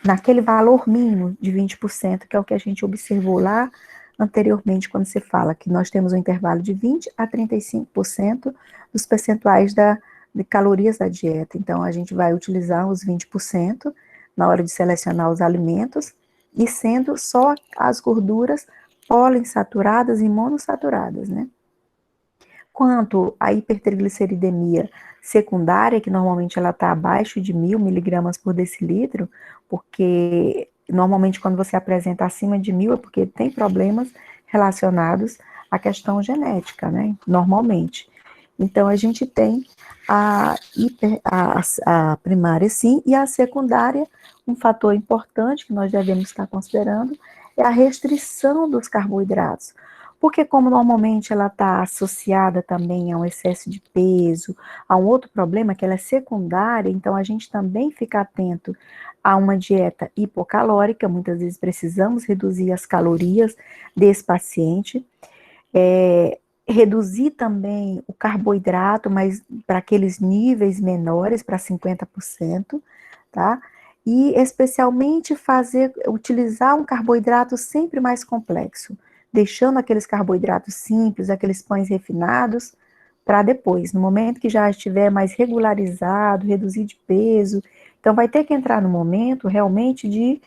naquele valor mínimo de 20%, que é o que a gente observou lá anteriormente, quando se fala que nós temos um intervalo de 20% a 35% dos percentuais de calorias da dieta. Então, a gente vai utilizar os 20% na hora de selecionar os alimentos, e sendo só as gorduras poliinsaturadas e monossaturadas, né? Quanto à hipertrigliceridemia secundária, que normalmente ela está abaixo de 1.000 miligramas por decilitro, porque normalmente quando você apresenta acima de 1.000 é porque tem problemas relacionados à questão genética, né? Normalmente. Então, a gente tem a primária, sim, e a secundária, um fator importante que nós devemos estar considerando é a restrição dos carboidratos. Porque como normalmente ela está associada também a um excesso de peso, a um outro problema que ela é secundária, então a gente também fica atento a uma dieta hipocalórica, muitas vezes precisamos reduzir as calorias desse paciente, reduzir também o carboidrato, mas para aqueles níveis menores, para 50%, tá? E especialmente utilizar um carboidrato sempre mais complexo, deixando aqueles carboidratos simples, aqueles pães refinados, para depois, no momento que já estiver mais regularizado, reduzir de peso. Então, vai ter que entrar no momento realmente de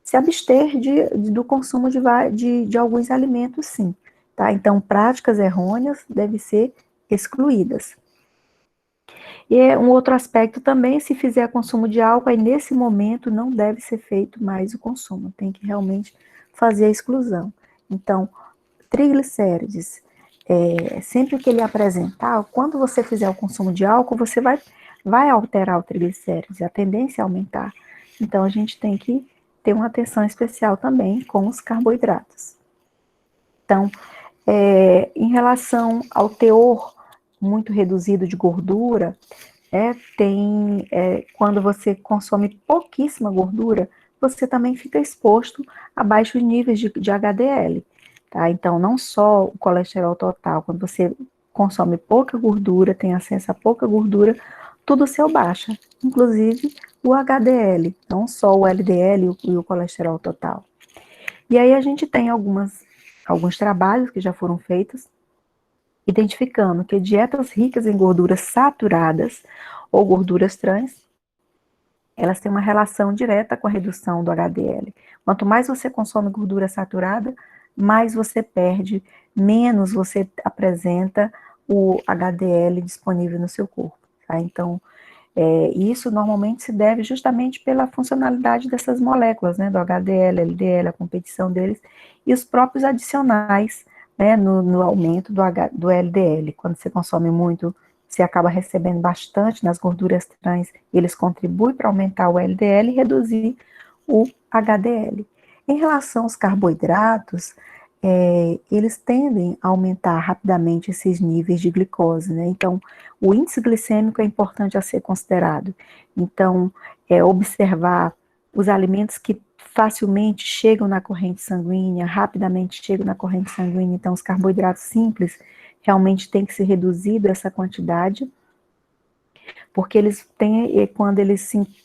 se abster do consumo de alguns alimentos, sim. Tá? Então, práticas errôneas devem ser excluídas. E um outro aspecto também, se fizer consumo de álcool, aí nesse momento não deve ser feito mais o consumo, tem que realmente fazer a exclusão. Então, triglicérides, sempre que ele apresentar, quando você fizer o consumo de álcool, você vai alterar o triglicérides, a tendência é aumentar. Então, a gente tem que ter uma atenção especial também com os carboidratos. Então, em relação ao teor muito reduzido de gordura, quando você consome pouquíssima gordura, você também fica exposto a baixos níveis de HDL. Tá? Então, não só o colesterol total, quando você consome pouca gordura, tem acesso a pouca gordura, tudo seu baixa, inclusive o HDL, não só o LDL e o colesterol total. E aí a gente tem alguns trabalhos que já foram feitos, identificando que dietas ricas em gorduras saturadas ou gorduras trans, elas têm uma relação direta com a redução do HDL. Quanto mais você consome gordura saturada, mais você perde, menos você apresenta o HDL disponível no seu corpo. Tá? Então, isso normalmente se deve justamente pela funcionalidade dessas moléculas, né, do HDL, LDL, a competição deles, e os próprios adicionais, né, no aumento do LDL. Quando você consome muito, você acaba recebendo bastante nas gorduras trans, eles contribuem para aumentar o LDL e reduzir o HDL. Em relação aos carboidratos, eles tendem a aumentar rapidamente esses níveis de glicose, né? Então, o índice glicêmico é importante a ser considerado. Então, observar os alimentos que facilmente chegam na corrente sanguínea, rapidamente chegam na corrente sanguínea, então os carboidratos simples realmente tem que ser reduzido essa quantidade, porque eles têm,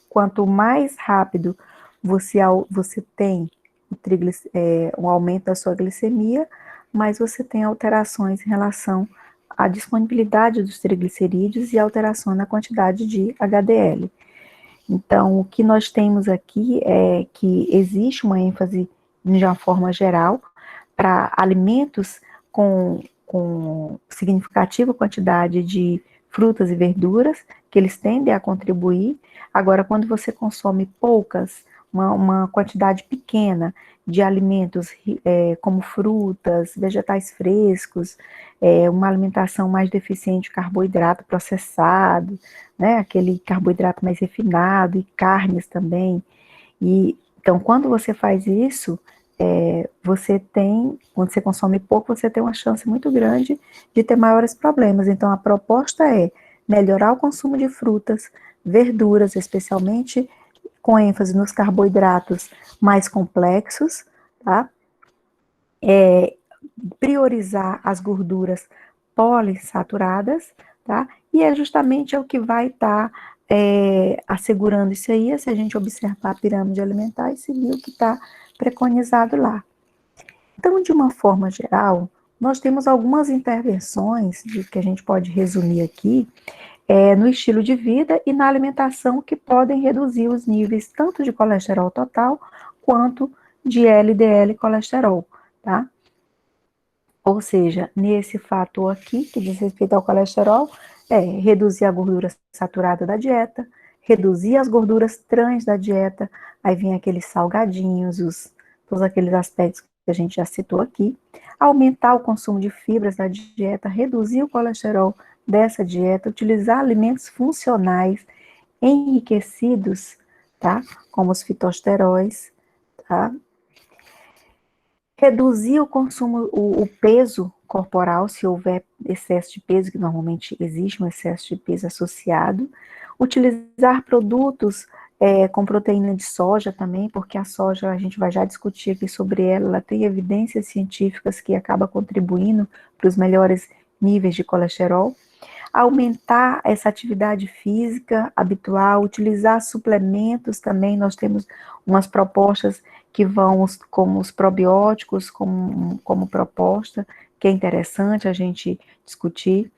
quanto mais rápido você tem um aumento da sua glicemia, mas você tem alterações em relação à disponibilidade dos triglicerídeos e alteração na quantidade de HDL. Então, o que nós temos aqui é que existe uma ênfase, de uma forma geral, para alimentos com significativa quantidade de frutas e verduras, que eles tendem a contribuir. Agora, quando você consome poucas, uma quantidade pequena de alimentos como frutas, vegetais frescos, uma alimentação mais deficiente de carboidrato processado, né, aquele carboidrato mais refinado, e carnes também. Então, quando você faz isso, quando você consome pouco, você tem uma chance muito grande de ter maiores problemas. Então, a proposta é melhorar o consumo de frutas, verduras, especialmente com ênfase nos carboidratos mais complexos, tá? Priorizar as gorduras poliinsaturadas, tá? E é justamente o que vai estar assegurando isso aí, se a gente observar a pirâmide alimentar e seguir o que está preconizado lá. Então, de uma forma geral, nós temos algumas intervenções que a gente pode resumir aqui, no estilo de vida e na alimentação que podem reduzir os níveis tanto de colesterol total quanto de LDL colesterol, tá? Ou seja, nesse fator aqui, que diz respeito ao colesterol, reduzir a gordura saturada da dieta, reduzir as gorduras trans da dieta, aí vem aqueles salgadinhos, todos aqueles aspectos que a gente já citou aqui, aumentar o consumo de fibras da dieta, reduzir o colesterol dessa dieta, utilizar alimentos funcionais enriquecidos, tá? Como os fitosteróis, tá? Reduzir o consumo, o peso corporal, se houver excesso de peso, que normalmente existe um excesso de peso associado. Utilizar produtos com proteína de soja também, porque a soja, a gente vai já discutir aqui sobre ela tem evidências científicas que acaba contribuindo para os melhores níveis de colesterol. Aumentar essa atividade física habitual, utilizar suplementos também, nós temos umas propostas que vão como os probióticos, como proposta, que é interessante a gente discutir.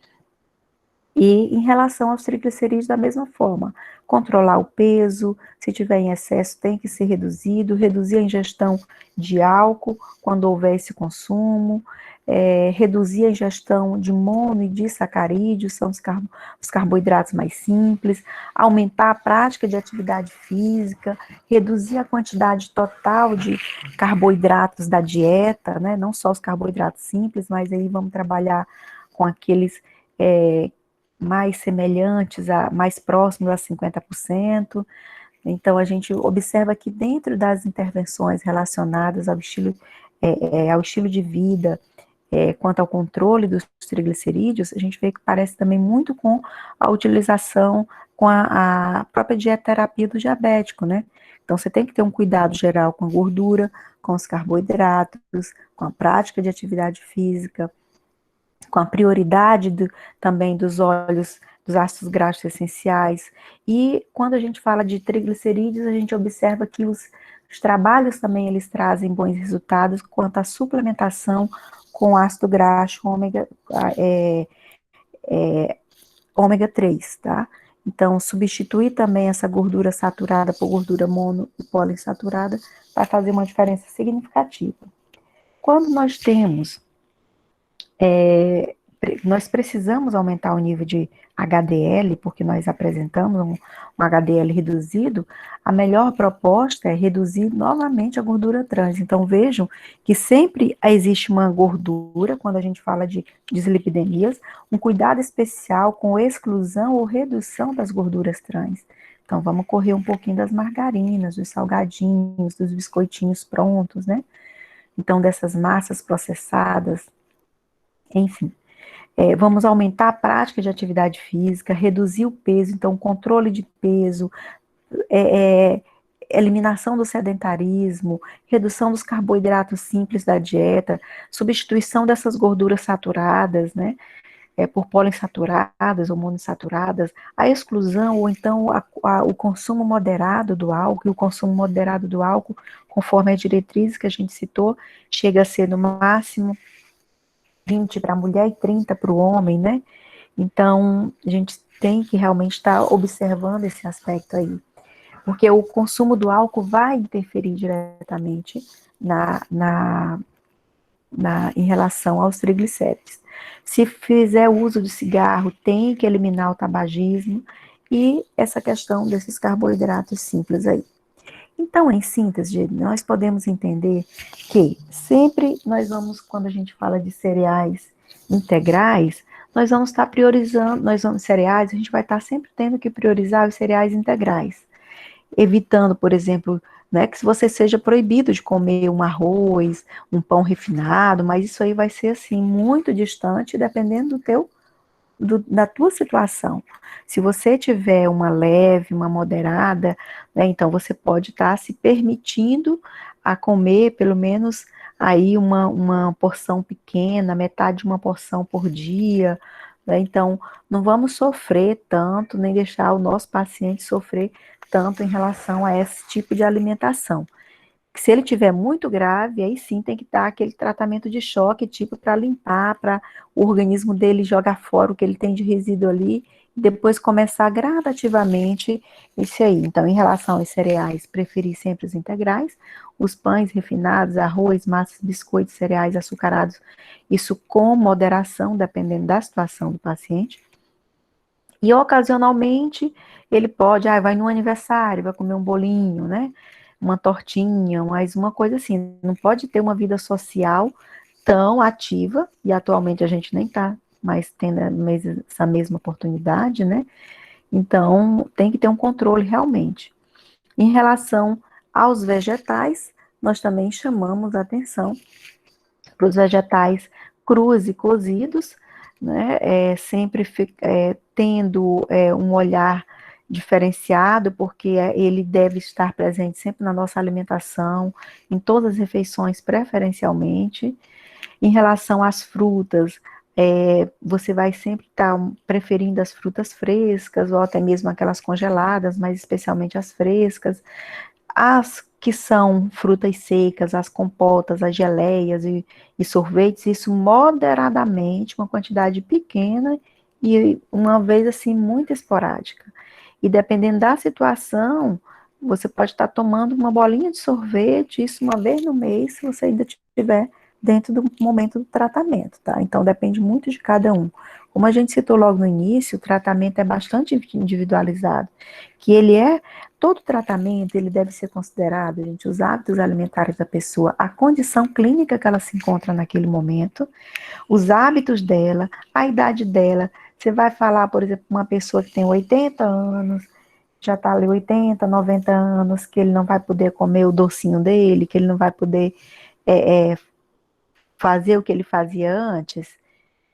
E em relação aos triglicerídeos, da mesma forma, controlar o peso, se tiver em excesso tem que ser reduzido, reduzir a ingestão de álcool quando houver esse consumo, reduzir a ingestão de mono e disacarídeos, são os carboidratos mais simples, aumentar a prática de atividade física, reduzir a quantidade total de carboidratos da dieta, né, não só os carboidratos simples, mas aí vamos trabalhar com aqueles mais semelhantes, mais próximos a 50%. Então, a gente observa que dentro das intervenções relacionadas ao estilo de vida, quanto ao controle dos triglicerídeos, a gente vê que parece também muito com a utilização com a própria dietoterapia do diabético, né? Então, você tem que ter um cuidado geral com a gordura, com os carboidratos, com a prática de atividade física, com a prioridade também dos óleos, dos ácidos graxos essenciais. E quando a gente fala de triglicerídeos, a gente observa que os trabalhos também eles trazem bons resultados quanto à suplementação com ácido graxo ômega 3, tá? Então, substituir também essa gordura saturada por gordura mono e poliinsaturada vai fazer uma diferença significativa. Quando nós temos nós precisamos aumentar o nível de HDL, porque nós apresentamos um HDL reduzido, a melhor proposta é reduzir novamente a gordura trans. Então, vejam que sempre existe uma gordura, quando a gente fala de dislipidemias, um cuidado especial com exclusão ou redução das gorduras trans. Então, vamos correr um pouquinho das margarinas, dos salgadinhos, dos biscoitinhos prontos, né? Então, dessas massas processadas, enfim. Vamos aumentar a prática de atividade física, reduzir o peso, então controle de peso, eliminação do sedentarismo, redução dos carboidratos simples da dieta, substituição dessas gorduras saturadas, né, por poliinsaturadas ou monoinsaturadas, a exclusão ou então o consumo moderado do álcool, e o consumo moderado do álcool, conforme as diretrizes que a gente citou, chega a ser no máximo 20 para a mulher e 30 para o homem, né? Então, a gente tem que realmente estar observando esse aspecto aí, porque o consumo do álcool vai interferir diretamente em relação aos triglicéridos. Se fizer uso de cigarro, tem que eliminar o tabagismo e essa questão desses carboidratos simples aí. Então, em síntese, nós podemos entender que sempre nós vamos, quando a gente fala de cereais integrais, nós vamos estar priorizando, cereais, a gente vai estar sempre tendo que priorizar os cereais integrais. evitando, por exemplo, né, que você seja proibido de comer um arroz, um pão refinado, mas isso aí vai ser assim muito distante, dependendo da tua situação. Se você tiver uma leve, uma moderada, né, então você pode estar se permitindo a comer pelo menos aí uma porção pequena, metade de uma porção por dia, né? Então, não vamos sofrer tanto, nem deixar o nosso paciente sofrer tanto em relação a esse tipo de alimentação. Se ele tiver muito grave, aí sim tem que dar aquele tratamento de choque, tipo, para limpar, para o organismo dele jogar fora o que ele tem de resíduo ali, e depois começar gradativamente isso aí. Então, em relação aos cereais, preferir sempre os integrais, os pães refinados, arroz, massas, biscoitos, cereais açucarados, isso com moderação, dependendo da situação do paciente. E ocasionalmente ele pode, vai no aniversário, vai comer um bolinho, né? Uma tortinha, mas uma coisa assim, não pode ter uma vida social tão ativa, e atualmente a gente nem está mais tendo essa mesma oportunidade, né? Então tem que ter um controle realmente. Em relação aos vegetais, nós também chamamos a atenção para os vegetais crus e cozidos, né, sempre tendo um olhar diferenciado, porque ele deve estar presente sempre na nossa alimentação, em todas as refeições, preferencialmente. Em relação às frutas, você vai sempre estar preferindo as frutas frescas, ou até mesmo aquelas congeladas, mas especialmente as frescas. As que são frutas secas, as compotas, as geleias e sorvetes, isso moderadamente, uma quantidade pequena e uma vez assim muito esporádica. E dependendo da situação, você pode estar tomando uma bolinha de sorvete, isso uma vez no mês, se você ainda estiver dentro do momento do tratamento, tá? Então depende muito de cada um. Como a gente citou logo no início, o tratamento é bastante individualizado, que ele todo tratamento, ele deve ser considerado, gente, os hábitos alimentares da pessoa, a condição clínica que ela se encontra naquele momento, os hábitos dela, a idade dela. Você vai falar, por exemplo, uma pessoa que tem 80 anos, já está ali 80, 90 anos, que ele não vai poder comer o docinho dele, que ele não vai poder fazer o que ele fazia antes,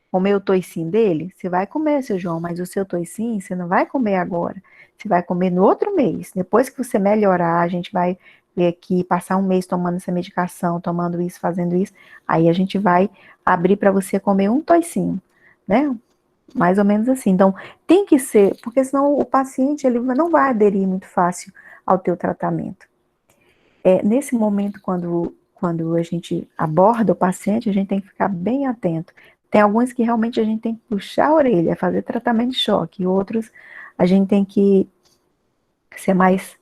comer o toicinho dele, você vai comer, seu João, mas o seu toicinho você não vai comer agora. Você vai comer no outro mês. Depois que você melhorar, a gente vai ver aqui, passar um mês tomando essa medicação, tomando isso, fazendo isso. Aí a gente vai abrir para você comer um toicinho, né? Mais ou menos assim. Então, tem que ser, porque senão o paciente ele não vai aderir muito fácil ao teu tratamento. Nesse momento, quando a gente aborda o paciente, a gente tem que ficar bem atento. Tem alguns que realmente a gente tem que puxar a orelha, fazer tratamento de choque, e outros a gente tem que ser mais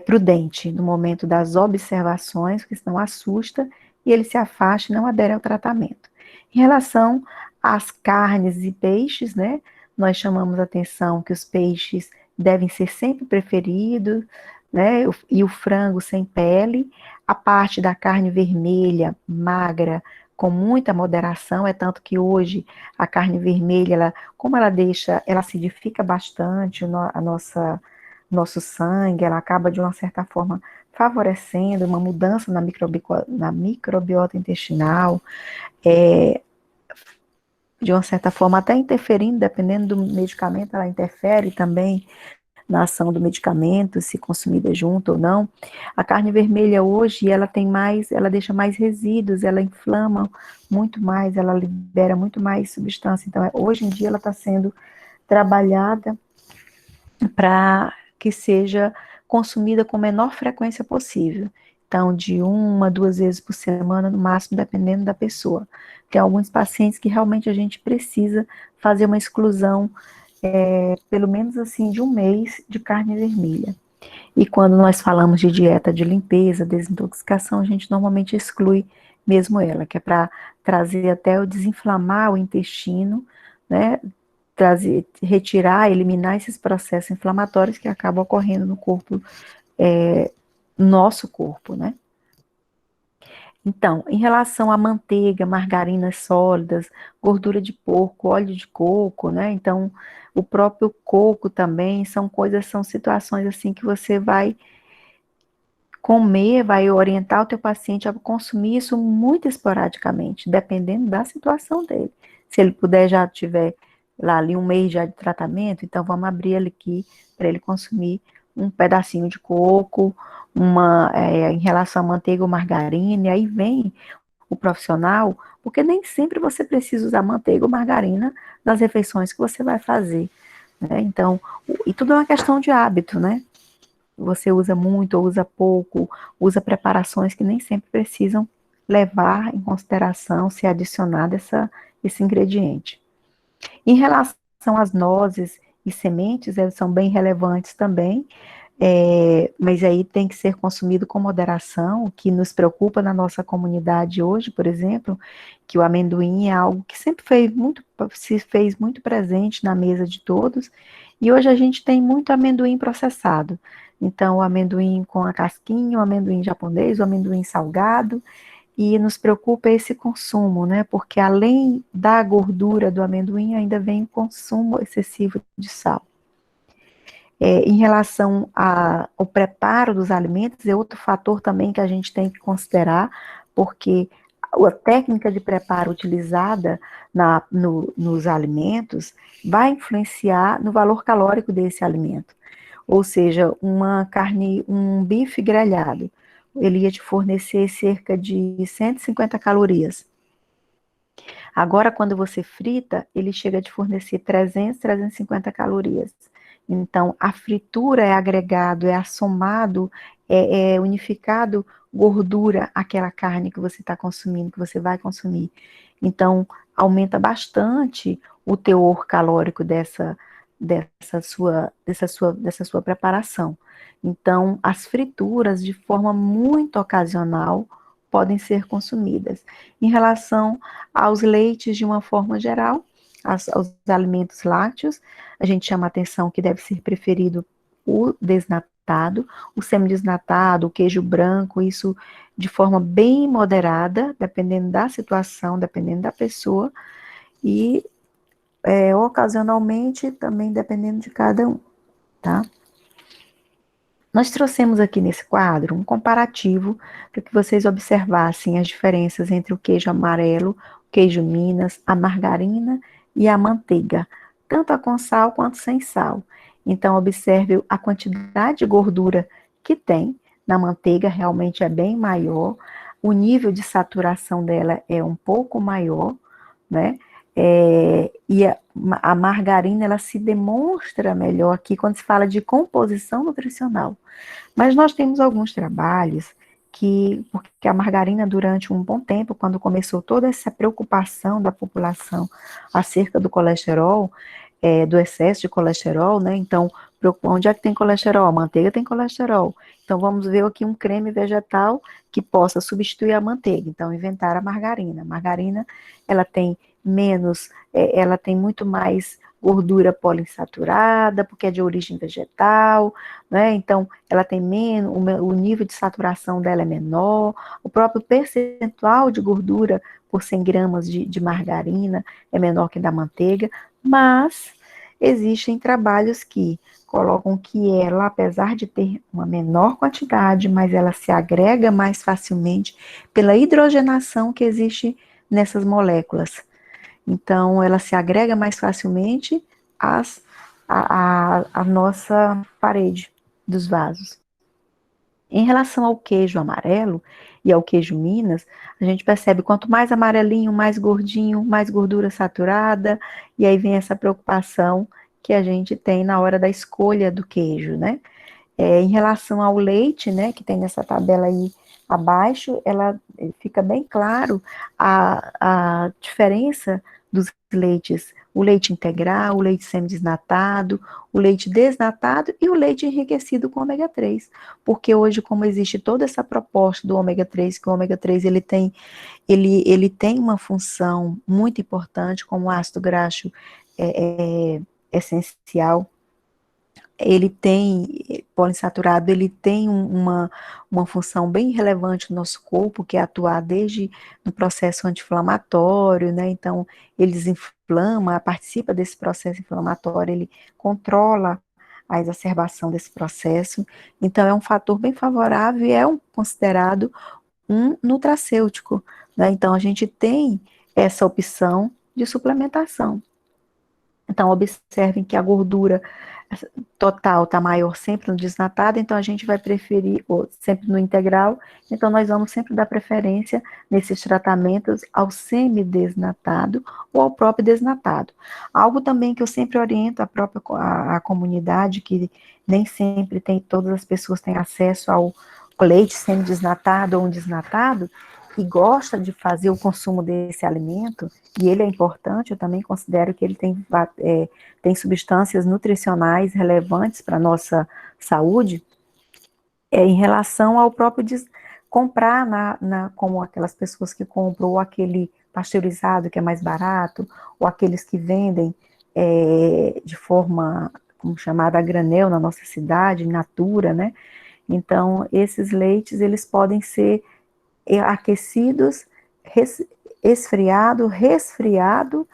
prudente no momento das observações, porque senão assusta e ele se afasta e não adere ao tratamento. Em relação às carnes e peixes, né, nós chamamos a atenção que os peixes devem ser sempre preferidos, né, e o frango sem pele, a parte da carne vermelha, magra, com muita moderação, é tanto que hoje a carne vermelha, como ela acidifica bastante nosso sangue, ela acaba de uma certa forma favorecendo uma mudança na microbiota intestinal, de uma certa forma até interferindo, dependendo do medicamento, ela interfere também na ação do medicamento, se consumida junto ou não. A carne vermelha hoje, ela deixa mais resíduos, ela inflama muito mais, ela libera muito mais substância. Então, hoje em dia ela está sendo trabalhada para que seja consumida com a menor frequência possível. Então, de 1 a 2 vezes por semana, no máximo, dependendo da pessoa. Tem alguns pacientes que realmente a gente precisa fazer uma exclusão, pelo menos assim, de um mês de carne vermelha. E quando nós falamos de dieta de limpeza, desintoxicação, a gente normalmente exclui mesmo ela, que é para trazer até o desinflamar o intestino, né? Retirar, eliminar esses processos inflamatórios que acabam ocorrendo no corpo, nosso corpo, né? Então, em relação à manteiga, margarinas sólidas, gordura de porco, óleo de coco, né? Então, o próprio coco também são coisas, são situações assim que você vai comer, vai orientar o teu paciente a consumir isso muito esporadicamente, dependendo da situação dele. Se ele puder já tiver lá ali um mês já de tratamento, então vamos abrir ele aqui para ele consumir um pedacinho de coco, em relação à manteiga ou margarina, e aí vem o profissional, porque nem sempre você precisa usar manteiga ou margarina nas refeições que você vai fazer, né? Então, e tudo é uma questão de hábito, né? Você usa muito ou usa pouco, usa preparações que nem sempre precisam levar em consideração se adicionar esse ingrediente. Em relação às nozes e sementes, elas são bem relevantes também, mas aí tem que ser consumido com moderação. O que nos preocupa na nossa comunidade hoje, por exemplo, que o amendoim é algo que sempre se fez muito presente na mesa de todos, e hoje a gente tem muito amendoim processado. Então, o amendoim com a casquinha, o amendoim japonês, o amendoim salgado, e nos preocupa esse consumo, né? Porque além da gordura do amendoim, ainda vem o consumo excessivo de sal. Em relação ao preparo dos alimentos, é outro fator também que a gente tem que considerar, porque a técnica de preparo utilizada nos alimentos vai influenciar no valor calórico desse alimento. Ou seja, um bife grelhado, ele ia te fornecer cerca de 150 calorias. Agora, quando você frita, ele chega a te fornecer 300, 350 calorias. Então, a fritura é agregado, é assomado, é unificado gordura àquela carne que você está consumindo, que você vai consumir. Então, aumenta bastante o teor calórico dessa sua preparação. Então, as frituras, de forma muito ocasional, podem ser consumidas. Em relação aos leites, de uma forma geral, aos alimentos lácteos, a gente chama a atenção que deve ser preferido o desnatado, o semidesnatado, o queijo branco, isso de forma bem moderada, dependendo da situação, dependendo da pessoa, e ocasionalmente também dependendo de cada um, tá? Nós trouxemos aqui nesse quadro um comparativo para que vocês observassem as diferenças entre o queijo amarelo, o queijo Minas, a margarina e a manteiga, tanto a com sal quanto sem sal. Então, observe a quantidade de gordura que tem na manteiga, realmente é bem maior, o nível de saturação dela é um pouco maior, né? E a margarina, ela se demonstra melhor aqui quando se fala de composição nutricional. Mas nós temos alguns trabalhos porque a margarina, durante um bom tempo, quando começou toda essa preocupação da população acerca do colesterol, do excesso de colesterol, né? Então, onde é que tem colesterol? A manteiga tem colesterol. Então, vamos ver aqui um creme vegetal que possa substituir a manteiga. Então, inventaram a margarina. A margarina, ela tem ela tem muito mais gordura poliinsaturada, porque é de origem vegetal, né? Então, ela tem menos, o nível de saturação dela é menor, o próprio percentual de gordura por 100 gramas de margarina é menor que da manteiga, mas existem trabalhos que colocam que ela, apesar de ter uma menor quantidade, mas ela se agrega mais facilmente pela hidrogenação que existe nessas moléculas. Então, ela se agrega mais facilmente à nossa parede dos vasos. Em relação ao queijo amarelo e ao queijo Minas, a gente percebe quanto mais amarelinho, mais gordinho, mais gordura saturada, e aí vem essa preocupação que a gente tem na hora da escolha do queijo, né? Em relação ao leite, né, que tem nessa tabela aí abaixo, ela fica bem claro a diferença dos leites, o leite integral, o leite semidesnatado, o leite desnatado e o leite enriquecido com ômega 3, porque hoje, como existe toda essa proposta do ômega 3, que o ômega 3 ele tem uma função muito importante como ácido graxo essencial, ele tem poliinsaturado, ele tem uma função bem relevante no nosso corpo, que é atuar desde no processo anti-inflamatório, né? Então, ele desinflama, participa desse processo inflamatório, ele controla a exacerbação desse processo. Então, é um fator bem favorável e é considerado um nutracêutico, né? Então, a gente tem essa opção de suplementação. Então, observem que a gordura total está maior sempre no desnatado, então a gente vai preferir, ou sempre no integral, então nós vamos sempre dar preferência nesses tratamentos ao semidesnatado ou ao próprio desnatado. Algo também que eu sempre oriento a comunidade, que nem sempre todas as pessoas têm acesso ao leite semidesnatado ou um desnatado, e gosta de fazer o consumo desse alimento, e ele é importante, eu também considero que ele tem substâncias nutricionais relevantes para a nossa saúde, em relação ao próprio comprar, como aquelas pessoas que compram ou aquele pasteurizado que é mais barato, ou aqueles que vendem de forma, como chamada, a granel na nossa cidade, in natura, né? Então, esses leites, eles podem ser aquecidos, esfriado, resfriado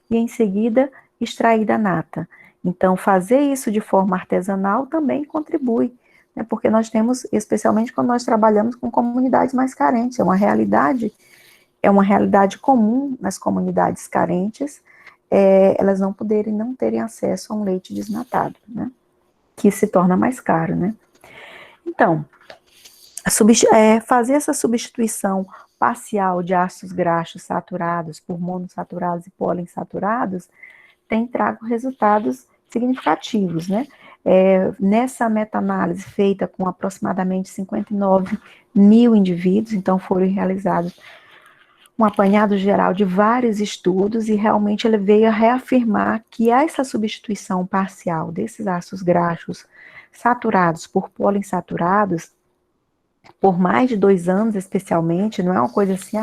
e em seguida extraída a nata. Então, fazer isso de forma artesanal também contribui, né, porque nós temos, especialmente quando nós trabalhamos com comunidades mais carentes, é uma realidade comum nas comunidades carentes, elas não terem acesso a um leite desnatado, né, que se torna mais caro, né. Então, fazer essa substituição parcial de ácidos graxos saturados por monossaturados e poliinsaturados tem trago resultados significativos, né? Nessa meta-análise feita com aproximadamente 59 mil indivíduos, então foram realizados um apanhado geral de vários estudos e realmente ele veio a reafirmar que essa substituição parcial desses ácidos graxos saturados por poliinsaturados por mais de 2 anos, especialmente, não é uma coisa assim,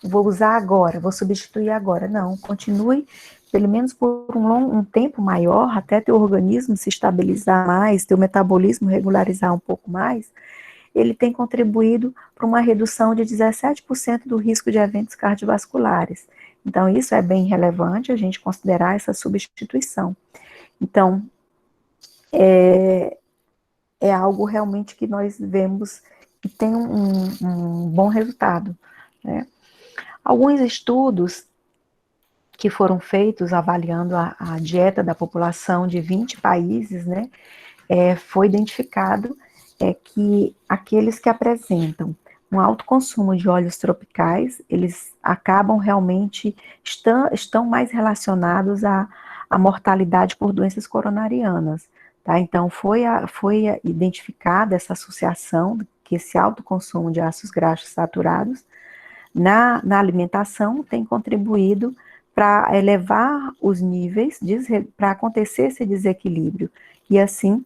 vou usar agora, vou substituir agora. Não, continue pelo menos por um tempo maior, até teu organismo se estabilizar mais, teu metabolismo regularizar um pouco mais, ele tem contribuído para uma redução de 17% do risco de eventos cardiovasculares. Então, isso é bem relevante, a gente considerar essa substituição. Então, é algo realmente que nós vemos que tem um bom resultado, né? Alguns estudos que foram feitos avaliando a dieta da população de 20 países, né, foi identificado que aqueles que apresentam um alto consumo de óleos tropicais, eles acabam realmente, estão mais relacionados à mortalidade por doenças coronarianas, tá? Então, foi identificada essa associação, que esse alto consumo de ácidos graxos saturados na alimentação tem contribuído para elevar os níveis, para acontecer esse desequilíbrio. E assim,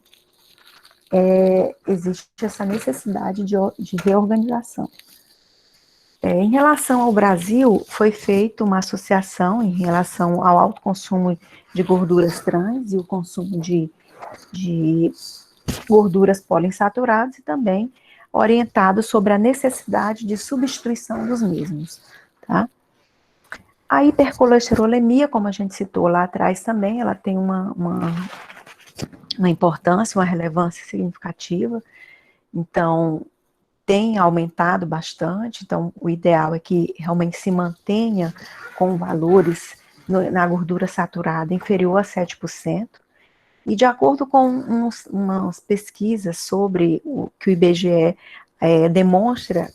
existe essa necessidade de reorganização. Em relação ao Brasil, foi feita uma associação em relação ao alto consumo de gorduras trans e o consumo de gorduras poliinsaturadas e também orientado sobre a necessidade de substituição dos mesmos, tá? A hipercolesterolemia, como a gente citou lá atrás também, ela tem uma importância, uma relevância significativa, então tem aumentado bastante, então o ideal é que realmente se mantenha com valores na gordura saturada inferior a 7%, e de acordo com umas pesquisas sobre o que o IBGE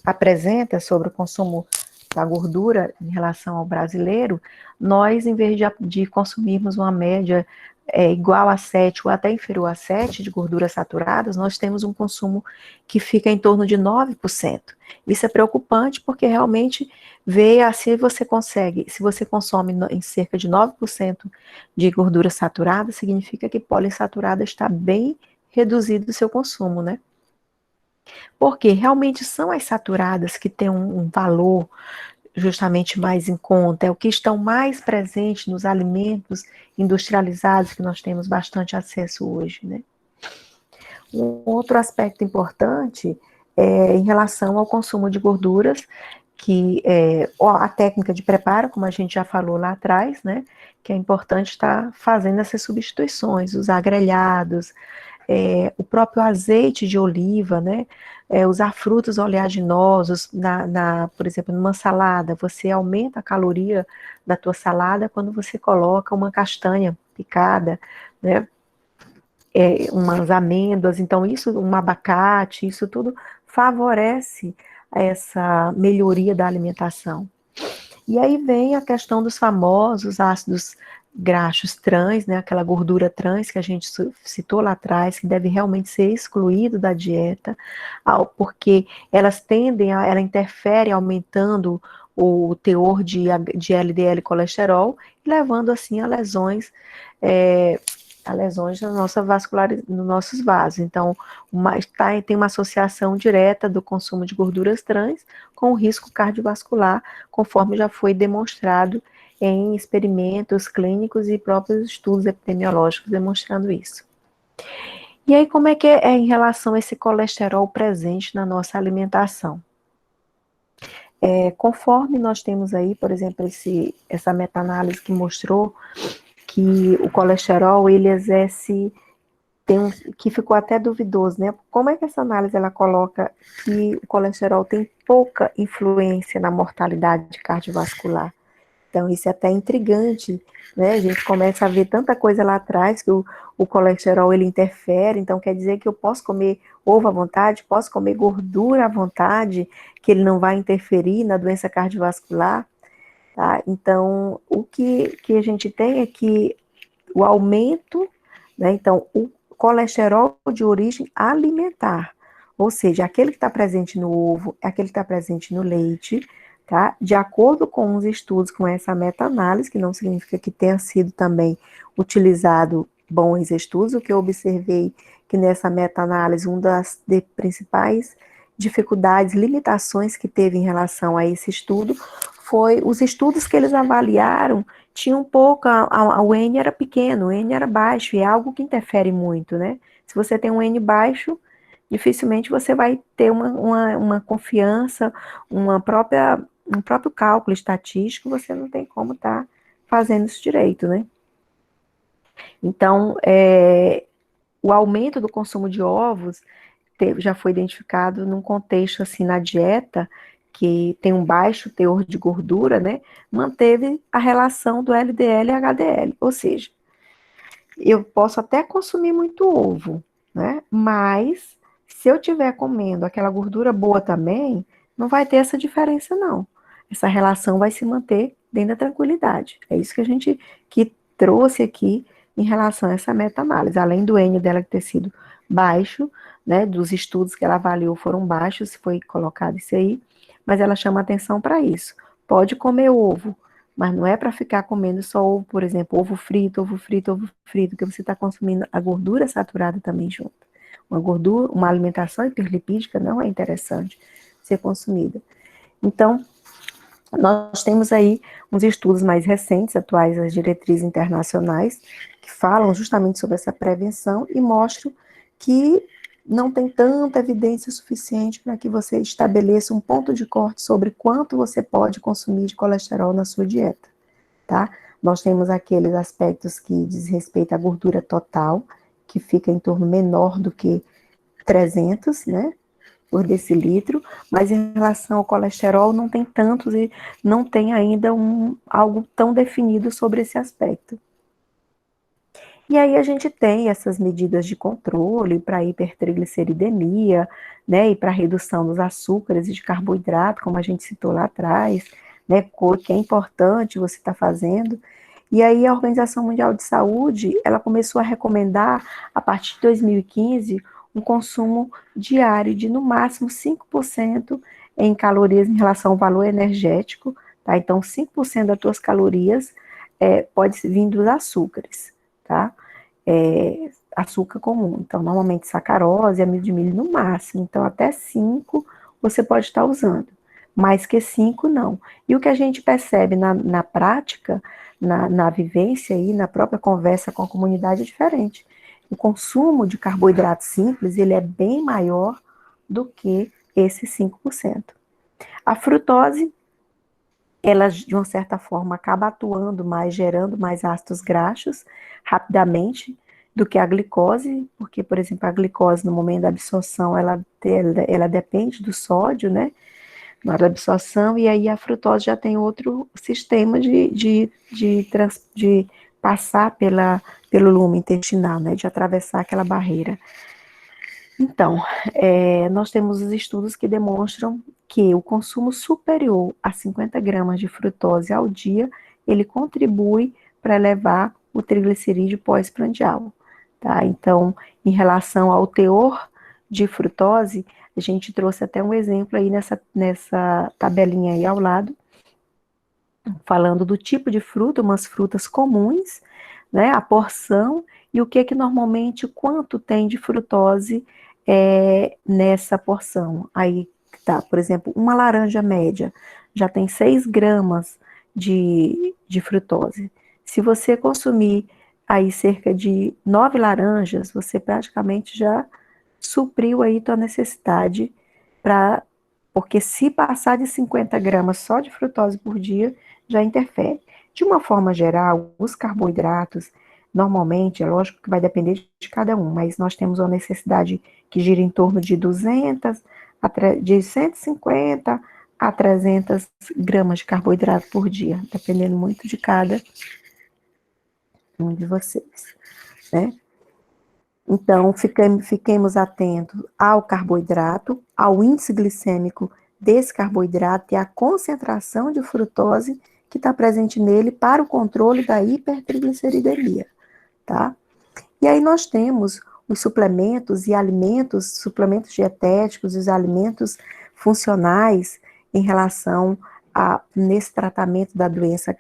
apresenta sobre o consumo da gordura em relação ao brasileiro, nós, em vez de consumirmos uma média igual a 7 ou até inferior a 7 de gorduras saturadas, nós temos um consumo que fica em torno de 9%. Isso é preocupante porque realmente se você consome em cerca de 9% de gordura saturada, significa que poliinsaturada está bem reduzido o seu consumo, né? Porque realmente são as saturadas que têm um valor justamente mais em conta, é o que estão mais presentes nos alimentos industrializados que nós temos bastante acesso hoje, né? Um outro aspecto importante é em relação ao consumo de gorduras, que a técnica de preparo, como a gente já falou lá atrás, né, que é importante estar fazendo essas substituições, usar grelhados, o próprio azeite de oliva, né, usar frutos oleaginosos, por exemplo, numa salada, você aumenta a caloria da tua salada quando você coloca uma castanha picada, né, umas amêndoas, então isso, um abacate, isso tudo favorece essa melhoria da alimentação. E aí vem a questão dos famosos ácidos graxos trans, né, aquela gordura trans que a gente citou lá atrás, que deve realmente ser excluído da dieta, porque ela interfere aumentando o teor de LDL colesterol, levando assim a lesões na nossa nos nossos vasos. Então, tem uma associação direta do consumo de gorduras trans com o risco cardiovascular, conforme já foi demonstrado em experimentos clínicos e próprios estudos epidemiológicos demonstrando isso. E aí, como é que é em relação a esse colesterol presente na nossa alimentação? Conforme nós temos aí, por exemplo, essa meta-análise que mostrou que o colesterol, ele exerce, que ficou até duvidoso, né? Como é que essa análise, ela coloca que o colesterol tem pouca influência na mortalidade cardiovascular? Então, isso é até intrigante, né? A gente começa a ver tanta coisa lá atrás que o colesterol, ele interfere, então quer dizer que eu posso comer ovo à vontade, posso comer gordura à vontade, que ele não vai interferir na doença cardiovascular, tá? Então, o que a gente tem é que o aumento, né? Então, o colesterol de origem alimentar, ou seja, aquele que está presente no ovo, é aquele que está presente no leite, tá? De acordo com os estudos, com essa meta-análise, que não significa que tenha sido também utilizado bons estudos, o que eu observei que nessa meta-análise, uma das principais dificuldades, limitações que teve em relação a esse estudo, foi os estudos que eles avaliaram, tinham pouca, o N era pequeno, o N era baixo, e é algo que interfere muito, né? Se você tem um N baixo, dificilmente você vai ter uma confiança, um próprio cálculo estatístico, você não tem como estar fazendo isso direito, né? Então, o aumento do consumo de ovos já foi identificado num contexto assim na dieta, que tem um baixo teor de gordura, né? Manteve a relação do LDL e HDL, ou seja, eu posso até consumir muito ovo, né? Mas se eu estiver comendo aquela gordura boa também, não vai ter essa diferença, não. Essa relação vai se manter dentro da tranquilidade. É isso que a gente que trouxe aqui em relação a essa meta-análise. Além do N dela ter sido baixo, né? Dos estudos que ela avaliou foram baixos, foi colocado isso aí, mas ela chama atenção para isso. Pode comer ovo, mas não é para ficar comendo só ovo, por exemplo, ovo frito, que você está consumindo a gordura saturada também junto. Uma alimentação hiperlipídica não é interessante ser consumida. Então, nós temos aí uns estudos mais recentes, atuais, as diretrizes internacionais, que falam justamente sobre essa prevenção e mostram que não tem tanta evidência suficiente para que você estabeleça um ponto de corte sobre quanto você pode consumir de colesterol na sua dieta, tá? Nós temos aqueles aspectos que diz respeito à gordura total, que fica em torno menor do que 300, né, por decilitro, mas em relação ao colesterol não tem tantos e não tem ainda algo tão definido sobre esse aspecto. E aí a gente tem essas medidas de controle para hipertrigliceridemia, né, e para redução dos açúcares e de carboidrato, como a gente citou lá atrás, né, que é importante você estar fazendo. E aí a Organização Mundial de Saúde, ela começou a recomendar, a partir de 2015, um consumo diário de no máximo 5% em calorias em relação ao valor energético, tá? Então 5% das tuas calorias pode vir dos açúcares, tá? Açúcar comum, então normalmente sacarose, amido de milho no máximo, então até 5 você pode estar usando, mais que 5 não. E o que a gente percebe na prática, na vivência e na própria conversa com a comunidade é diferente. o consumo de carboidrato simples, ele é bem maior do que esses 5%. A frutose, ela, de uma certa forma, acaba atuando mais, gerando mais ácidos graxos rapidamente do que a glicose, porque, por exemplo, a glicose, no momento da absorção, ela depende do sódio, né, na hora da absorção, e aí a frutose já tem outro sistema de passar pelo lume intestinal, né, de atravessar aquela barreira. Então, nós temos os estudos que demonstram que o consumo superior a 50 gramas de frutose ao dia, ele contribui para elevar o triglicerídeo pós-prandial, tá? Então, em relação ao teor de frutose, a gente trouxe até um exemplo aí nessa tabelinha aí ao lado, falando do tipo de fruta, umas frutas comuns, né, a porção, e o que normalmente, quanto tem de frutose nessa porção. Aí tá, por exemplo, uma laranja média já tem 6 gramas de frutose. Se você consumir aí cerca de 9 laranjas, você praticamente já supriu aí tua necessidade porque se passar de 50 gramas só de frutose por dia, já interfere. De uma forma geral, os carboidratos, normalmente, é lógico que vai depender de cada um, mas nós temos uma necessidade que gira em torno de 150 a 300 gramas de carboidrato por dia, dependendo muito de cada um de vocês, né? Então, fiquemos atentos ao carboidrato, ao índice glicêmico desse carboidrato e à concentração de frutose que está presente nele para o controle da hipertrigliceridemia, tá? E aí nós temos os suplementos e alimentos, suplementos dietéticos e os alimentos funcionais em relação nesse tratamento da doença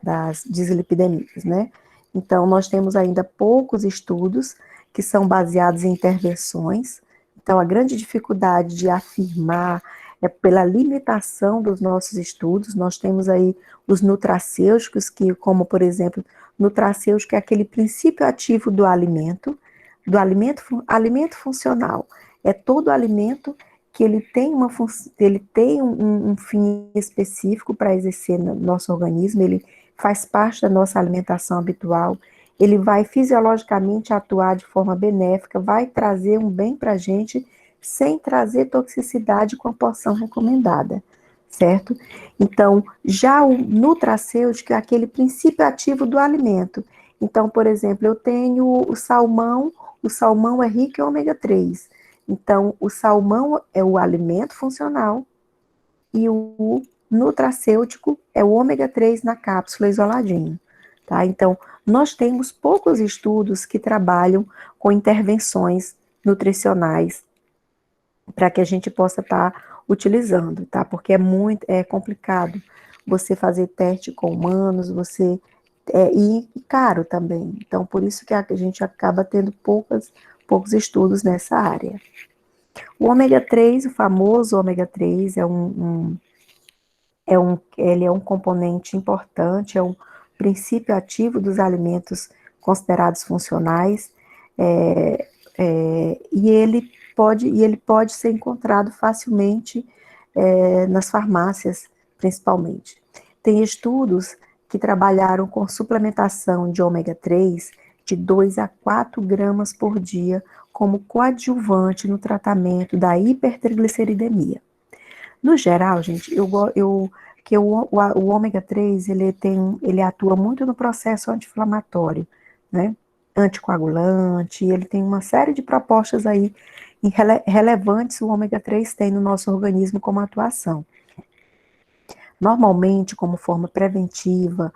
das dislipidemias, né? Então, nós temos ainda poucos estudos que são baseados em intervenções. Então, a grande dificuldade de afirmar é pela limitação dos nossos estudos. Nós temos aí os nutracêuticos, como, por exemplo, nutracêutico é aquele princípio ativo do alimento funcional. É todo alimento que ele tem um fim específico para exercer no nosso organismo, ele faz parte da nossa alimentação habitual, ele vai fisiologicamente atuar de forma benéfica, vai trazer um bem para a gente, sem trazer toxicidade com a porção recomendada, certo? Então, já o nutracêutico é aquele princípio ativo do alimento. Então, por exemplo, eu tenho o salmão é rico em ômega 3. Então, o salmão é o alimento funcional e o nutracêutico é o ômega 3 na cápsula isoladinho, tá? Então, nós temos poucos estudos que trabalham com intervenções nutricionais para que a gente possa estar utilizando, tá? Porque é complicado você fazer teste com humanos, e caro também. Então, por isso que a gente acaba tendo poucos estudos nessa área. O ômega 3, o famoso ômega 3, ele é um componente importante, é um princípio ativo dos alimentos considerados funcionais, e ele pode ser encontrado facilmente nas farmácias, principalmente. Tem estudos que trabalharam com suplementação de ômega 3 de 2 a 4 gramas por dia como coadjuvante no tratamento da hipertrigliceridemia. No geral, gente, o ômega 3, ele atua muito no processo anti-inflamatório, né? Anticoagulante, ele tem uma série de propostas aí relevantes o ômega 3 tem no nosso organismo como atuação. Normalmente, como forma preventiva,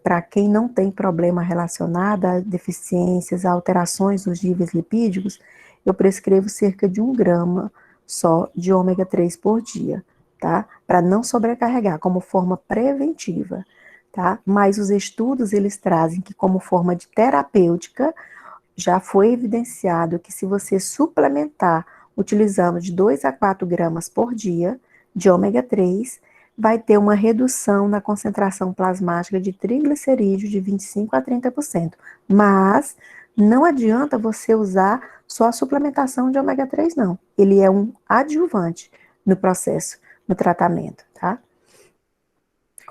para quem não tem problema relacionado a deficiências, a alterações dos níveis lipídicos, eu prescrevo cerca de 1 grama só de ômega 3 por dia, tá? Para não sobrecarregar, como forma preventiva, tá? Mas os estudos, eles trazem que como forma de terapêutica, já foi evidenciado que se você suplementar utilizando de 2 a 4 gramas por dia de ômega 3, vai ter uma redução na concentração plasmática de triglicerídeos de 25 a 30%. Mas não adianta você usar só a suplementação de ômega 3, não. Ele é um adjuvante no processo, no tratamento, tá?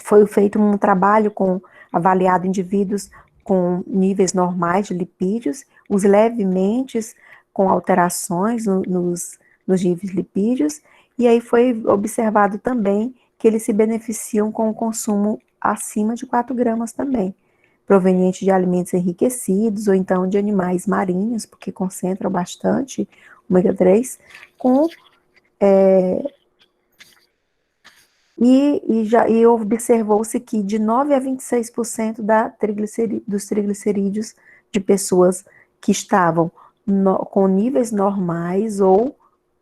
Foi feito um trabalho avaliado indivíduos com níveis normais de lipídios, os levemente com alterações nos níveis lipídios, e aí foi observado também que eles se beneficiam com o consumo acima de 4 gramas também, proveniente de alimentos enriquecidos ou então de animais marinhos, porque concentram bastante ômega 3, com e observou-se que de 9 a 26% dos triglicerídeos de pessoas que estavam com níveis normais ou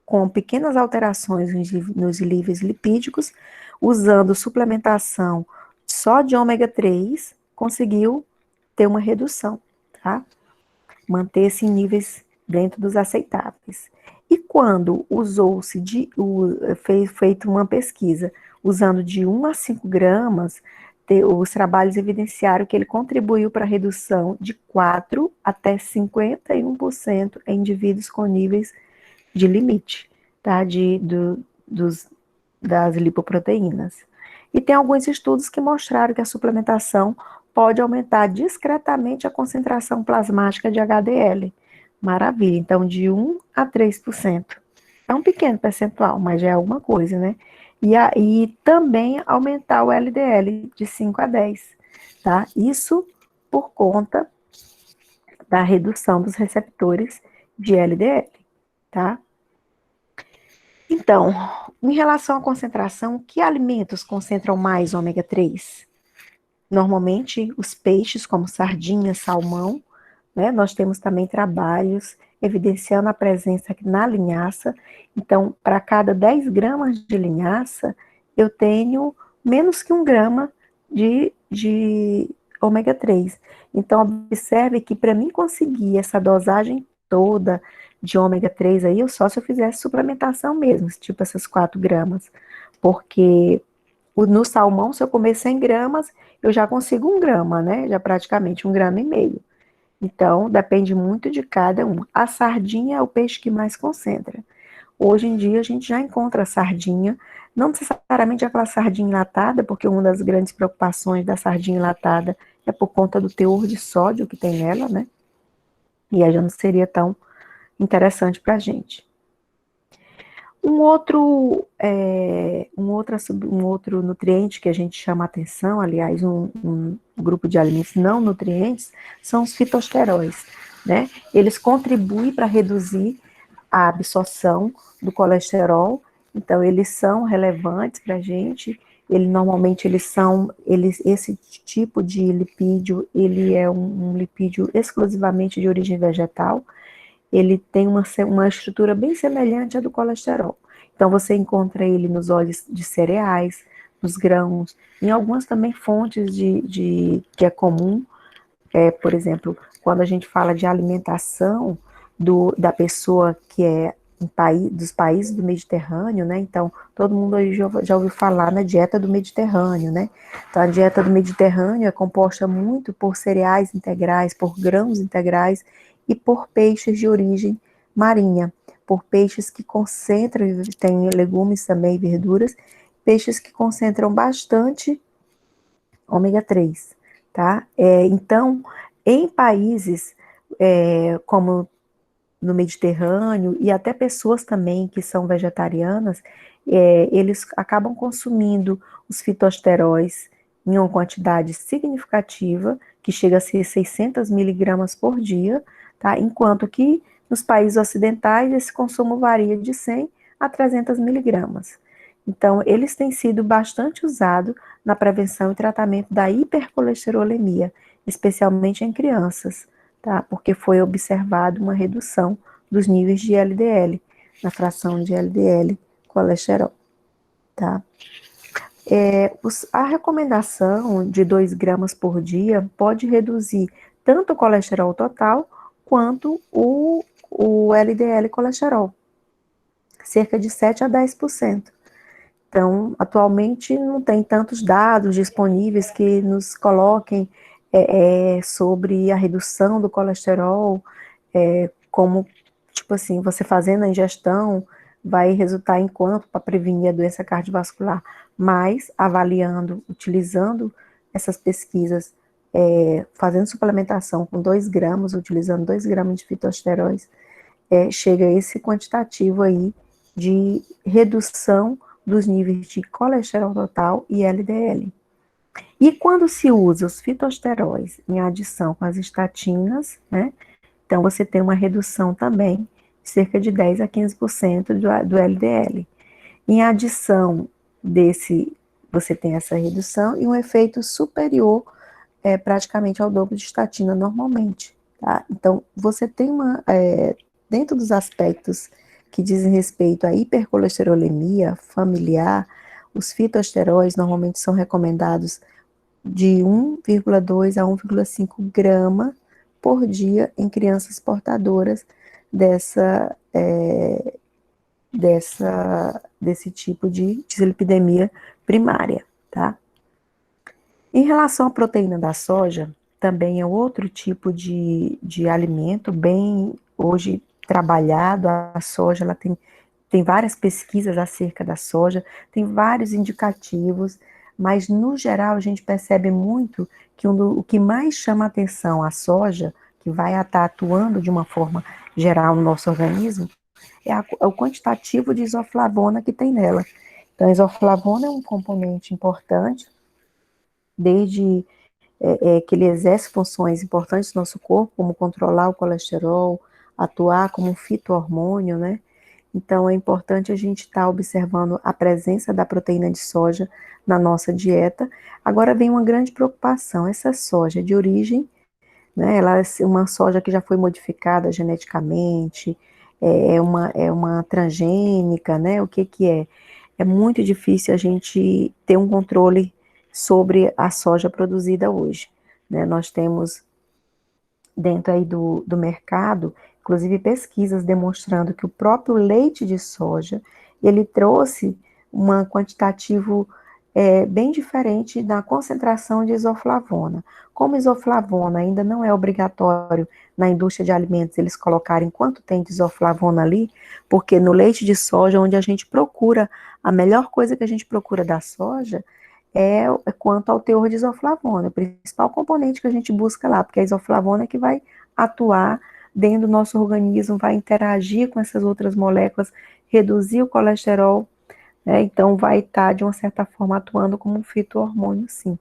com pequenas alterações nos níveis lipídicos, usando suplementação só de ômega 3, conseguiu ter uma redução, tá? Manter-se em níveis dentro dos aceitáveis. E quando feito uma pesquisa usando de 1 a 5 gramas, os trabalhos evidenciaram que ele contribuiu para a redução de 4 até 51% em indivíduos com níveis de limite, tá? Das lipoproteínas. E tem alguns estudos que mostraram que a suplementação pode aumentar discretamente a concentração plasmática de HDL. Maravilha, então de 1 a 3%. É um pequeno percentual, mas já é alguma coisa, né? E também aumentar o LDL de 5 a 10, tá? Isso por conta da redução dos receptores de LDL, tá? Então, em relação à concentração, que alimentos concentram mais ômega 3? Normalmente, os peixes, como sardinha, salmão, né? Nós temos também trabalhos evidenciando a presença na linhaça. Então, para cada 10 gramas de linhaça, eu tenho menos que 1 grama de ômega 3. Então, observe que para mim conseguir essa dosagem toda de ômega 3 aí, só se eu fizesse suplementação mesmo, tipo essas 4 gramas. Porque no salmão, se eu comer 100 gramas, eu já consigo 1 grama, né? Já praticamente 1,5 gramas. Então, depende muito de cada um. A sardinha é o peixe que mais concentra. Hoje em dia, a gente já encontra a sardinha, não necessariamente aquela sardinha enlatada, porque uma das grandes preocupações da sardinha enlatada é por conta do teor de sódio que tem nela, né? E aí já não seria tão interessante para a gente. Um outro nutriente que a gente chama atenção, aliás, um grupo de alimentos não nutrientes, são os fitosteróis, né? Eles contribuem para reduzir a absorção do colesterol, então eles são relevantes para a gente. Normalmente esse tipo de lipídio, ele é um lipídio exclusivamente de origem vegetal. Ele tem uma estrutura bem semelhante à do colesterol. Então, você encontra ele nos óleos de cereais, nos grãos, em algumas também fontes que é comum, por exemplo, quando a gente fala de alimentação da pessoa que é dos países do Mediterrâneo, né? Então, todo mundo hoje já ouviu falar na dieta do Mediterrâneo, né? Então, a dieta do Mediterrâneo é composta muito por cereais integrais, por grãos integrais e por peixes de origem marinha, por peixes que concentram, tem legumes também, verduras, peixes que concentram bastante ômega 3, tá? Então, em países como no Mediterrâneo, e até pessoas também que são vegetarianas, eles acabam consumindo os fitosteróis em uma quantidade significativa, que chega a ser 600 miligramas por dia, tá? Enquanto que nos países ocidentais esse consumo varia de 100 a 300 miligramas. Então, eles têm sido bastante usados na prevenção e tratamento da hipercolesterolemia, especialmente em crianças, tá? Porque foi observado uma redução dos níveis de LDL, na fração de LDL colesterol, tá? A recomendação de 2 gramas por dia pode reduzir tanto o colesterol total quanto o LDL colesterol, cerca de 7 a 10%. Então, atualmente não tem tantos dados disponíveis que nos coloquem sobre a redução do colesterol, como, tipo assim, você fazendo a ingestão vai resultar em quanto para prevenir a doença cardiovascular, mas avaliando, utilizando essas pesquisas, fazendo suplementação com 2 gramas, utilizando 2 gramas de fitosteróis, chega a esse quantitativo aí de redução dos níveis de colesterol total e LDL. E quando se usa os fitosteróis em adição com as estatinas, né, então você tem uma redução também de cerca de 10 a 15% do LDL. Em adição você tem essa redução e um efeito superior, praticamente ao dobro de estatina normalmente, tá? Então, você tem dentro dos aspectos que dizem respeito à hipercolesterolemia familiar, os fitosteróis normalmente são recomendados de 1,2 a 1,5 grama por dia em crianças portadoras desse tipo de dislipidemia primária, tá? Em relação à proteína da soja, também é outro tipo de alimento bem hoje trabalhado. A soja, ela tem várias pesquisas acerca da soja, tem vários indicativos, mas no geral a gente percebe muito que o que mais chama atenção à soja, que vai estar atuando de uma forma geral no nosso organismo, é o quantitativo de isoflavona que tem nela. Então, a isoflavona é um componente importante, desde que ele exerce funções importantes no nosso corpo, como controlar o colesterol, atuar como um fito-hormônio, né? Então, é importante a gente estar observando a presença da proteína de soja na nossa dieta. Agora vem uma grande preocupação, essa soja de origem, né? Ela é uma soja que já foi modificada geneticamente, é uma transgênica, né? O que que é? É muito difícil a gente ter um controle sobre a soja produzida hoje, né? Nós temos dentro aí do mercado, inclusive pesquisas demonstrando que o próprio leite de soja, ele trouxe um quantitativo bem diferente da concentração de isoflavona. Como isoflavona ainda não é obrigatório na indústria de alimentos eles colocarem quanto tem de isoflavona ali, porque no leite de soja, onde a gente procura, a melhor coisa que a gente procura da soja é quanto ao teor de isoflavona, o principal componente que a gente busca lá, porque a isoflavona é que vai atuar dentro do nosso organismo, vai interagir com essas outras moléculas, reduzir o colesterol, né? Então vai estar, de uma certa forma, atuando como um fito-hormônio, sim.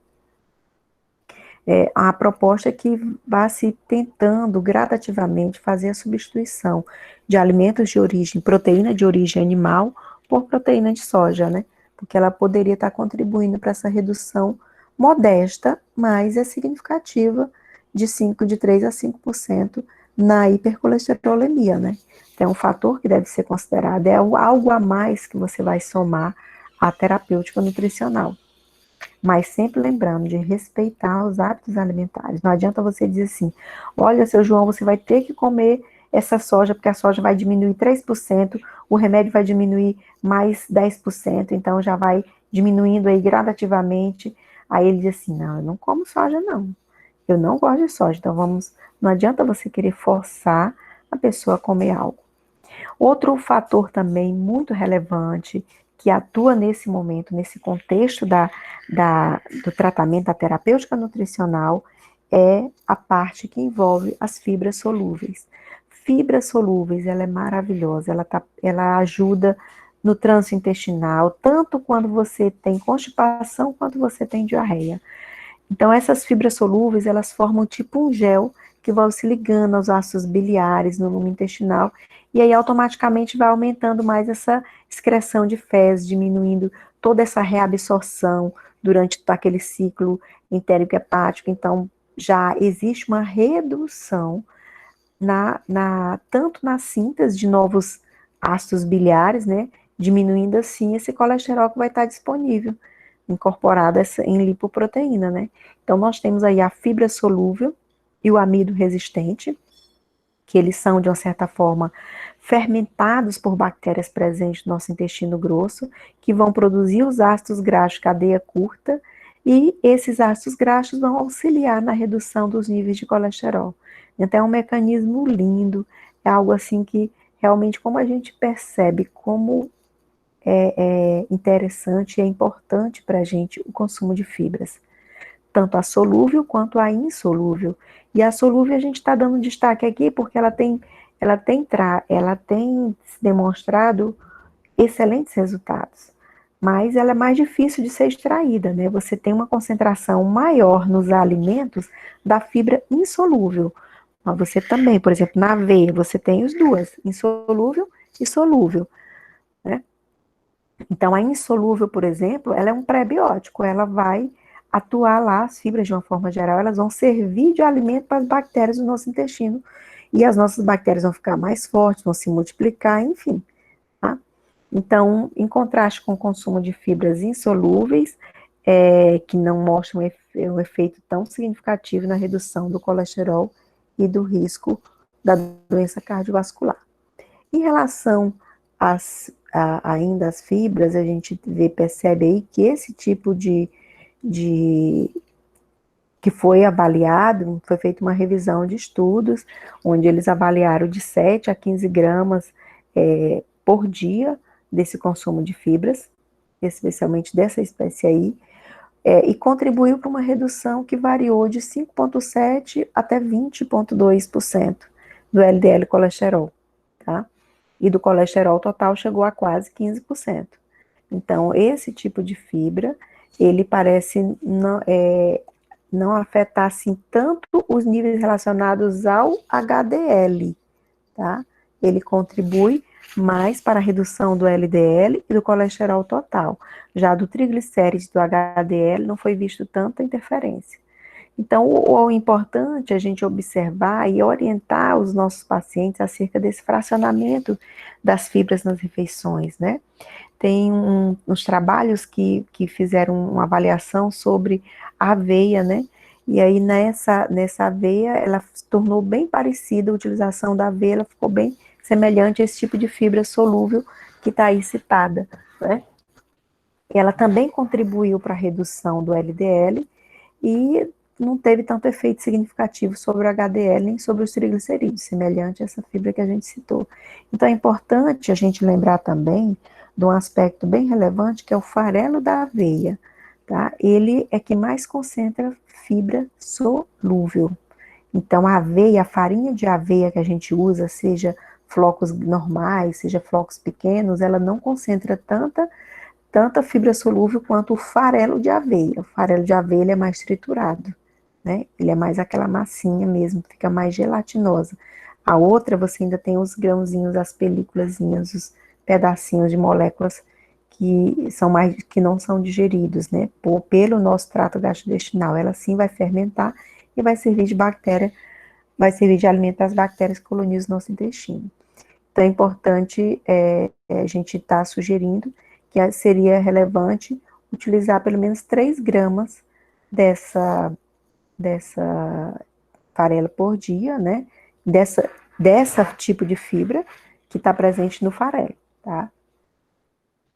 A proposta é que vá se tentando gradativamente fazer a substituição de alimentos de origem, proteína de origem animal, por proteína de soja, né? Porque ela poderia estar contribuindo para essa redução modesta, mas é significativa, de 3 a 5% na hipercolesterolemia, né? Então, é um fator que deve ser considerado, é algo a mais que você vai somar à terapêutica nutricional. Mas sempre lembrando de respeitar os hábitos alimentares. Não adianta você dizer assim, olha, seu João, você vai ter que comer essa soja, porque a soja vai diminuir 3%, o remédio vai diminuir mais 10%, então já vai diminuindo aí gradativamente. Aí ele diz assim, não, eu não como soja não, eu não gosto de soja, então não adianta você querer forçar a pessoa a comer algo. Outro fator também muito relevante que atua nesse momento, nesse contexto do tratamento da terapêutica nutricional, é a parte que envolve as fibras solúveis. Fibras solúveis, ela é maravilhosa, ela ajuda no trânsito intestinal, tanto quando você tem constipação, quanto você tem diarreia. Então, essas fibras solúveis, elas formam tipo um gel que vai se ligando aos ácidos biliares no lume intestinal, e aí automaticamente vai aumentando mais essa excreção de fezes, diminuindo toda essa reabsorção durante aquele ciclo entérico hepático. Então, já existe uma redução tanto na síntese de novos ácidos biliares, né, diminuindo assim esse colesterol que vai estar disponível, incorporado em lipoproteína, né. Então, nós temos aí a fibra solúvel e o amido resistente, que eles são, de uma certa forma, fermentados por bactérias presentes no nosso intestino grosso, que vão produzir os ácidos graxos de cadeia curta, E esses ácidos graxos vão auxiliar na redução dos níveis de colesterol. Então, é um mecanismo lindo, é algo assim que realmente, como a gente percebe como é interessante e é importante para a gente o consumo de fibras, tanto a solúvel quanto a insolúvel. E a solúvel a gente está dando destaque aqui porque ela tem demonstrado excelentes resultados, mas ela é mais difícil de ser extraída, né? Você tem uma concentração maior nos alimentos da fibra insolúvel. Mas você também, por exemplo, na aveia, você tem as duas, insolúvel e solúvel, né? Então, a insolúvel, por exemplo, ela é um pré-biótico, ela vai atuar lá, as fibras, de uma forma geral, elas vão servir de alimento para as bactérias do nosso intestino, e as nossas bactérias vão ficar mais fortes, vão se multiplicar, enfim, tá? Então, em contraste com o consumo de fibras insolúveis, que não mostram um efeito tão significativo na redução do colesterol e do risco da doença cardiovascular. Em relação ainda às fibras, a gente percebe aí que esse tipo de que foi avaliado, foi feita uma revisão de estudos, onde eles avaliaram de 7 a 15 gramas por dia desse consumo de fibras, especialmente dessa espécie aí, e contribuiu para uma redução que variou de 5,7% até 20,2% do LDL colesterol, tá? E do colesterol total chegou a quase 15%. Então, esse tipo de fibra, ele parece não afetar assim tanto os níveis relacionados ao HDL, tá? Ele contribui mais para a redução do LDL e do colesterol total. Já do triglicérides e do HDL não foi visto tanta interferência. Então, o importante é a gente observar e orientar os nossos pacientes acerca desse fracionamento das fibras nas refeições, né? Tem uns trabalhos que fizeram uma avaliação sobre a aveia, né? E aí nessa aveia, ela se tornou bem parecida, a utilização da aveia, ela ficou bem semelhante a esse tipo de fibra solúvel que está aí citada, né? E ela também contribuiu para a redução do LDL e não teve tanto efeito significativo sobre o HDL nem sobre os triglicerídeos, semelhante a essa fibra que a gente citou. Então é importante a gente lembrar também de um aspecto bem relevante, que é o farelo da aveia, tá? Ele é que mais concentra fibra solúvel. Então a aveia, a farinha de aveia que a gente usa, seja flocos normais, seja flocos pequenos, ela não concentra tanta fibra solúvel quanto o farelo de aveia. O farelo de aveia ele é mais triturado, né? Ele é mais aquela massinha mesmo, fica mais gelatinosa. A outra, você ainda tem os grãozinhos, as películazinhas, os pedacinhos de moléculas que não são digeridos, né? Pelo nosso trato gastrointestinal. Ela sim vai fermentar e vai servir de bactéria, vai servir de alimento para as bactérias que colonizam o nosso intestino. Então é importante a gente estar sugerindo que seria relevante utilizar pelo menos 3 gramas dessa farela por dia, né? Dessa tipo de fibra que está presente no farelo, tá?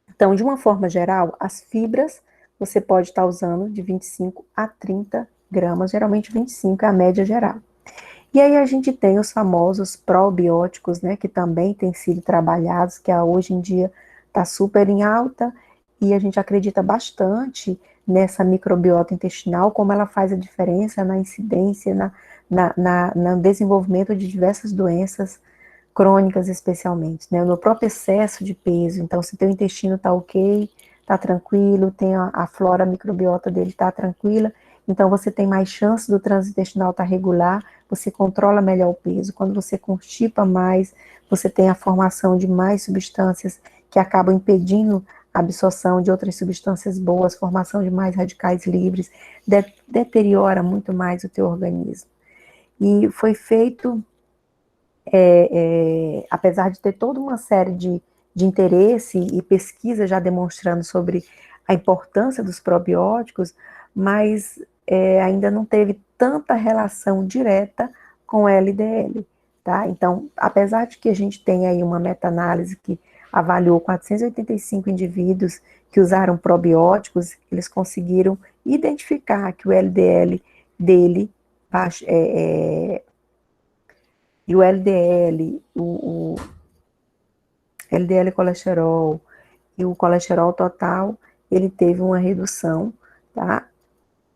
Então, de uma forma geral, as fibras você pode estar usando de 25 a 30 gramas, geralmente 25 é a média geral. E aí a gente tem os famosos probióticos, né, que também têm sido trabalhados, que hoje em dia está super em alta, e a gente acredita bastante nessa microbiota intestinal, como ela faz a diferença na incidência, no desenvolvimento de diversas doenças crônicas especialmente, né, no próprio excesso de peso. Então, se teu intestino está ok, está tranquilo, tem a flora a microbiota dele está tranquila, então você tem mais chance do trânsito intestinal estar regular, você controla melhor o peso. Quando você constipa mais, você tem a formação de mais substâncias que acabam impedindo a absorção de outras substâncias boas, formação de mais radicais livres, deteriora muito mais o teu organismo. E foi feito, apesar de ter toda uma série de interesse e pesquisa já demonstrando sobre a importância dos probióticos, mas ainda não teve tanta relação direta com o LDL, tá? Então, apesar de que a gente tem aí uma meta-análise que avaliou 485 indivíduos que usaram probióticos, eles conseguiram identificar que o LDL dele, e o LDL, o LDL colesterol e o colesterol total, ele teve uma redução, tá?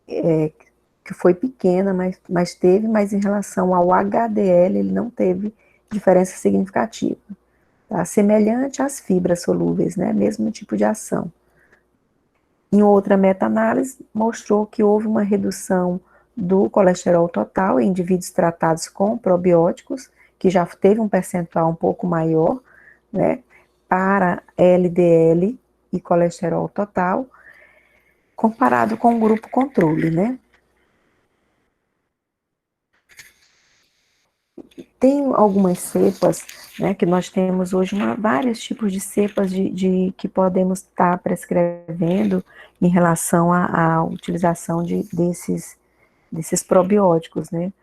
Que foi pequena, mas teve, mas em relação ao HDL, ele não teve diferença significativa. Tá? Semelhante às fibras solúveis, né? Mesmo tipo de ação. Em outra meta-análise, mostrou que houve uma redução do colesterol total em indivíduos tratados com probióticos, que já teve um percentual um pouco maior, né? Para LDL e colesterol total, comparado com o grupo controle, né? Tem algumas cepas, né, que nós temos hoje vários tipos de cepas que podemos estar prescrevendo em relação à utilização desses probióticos, né?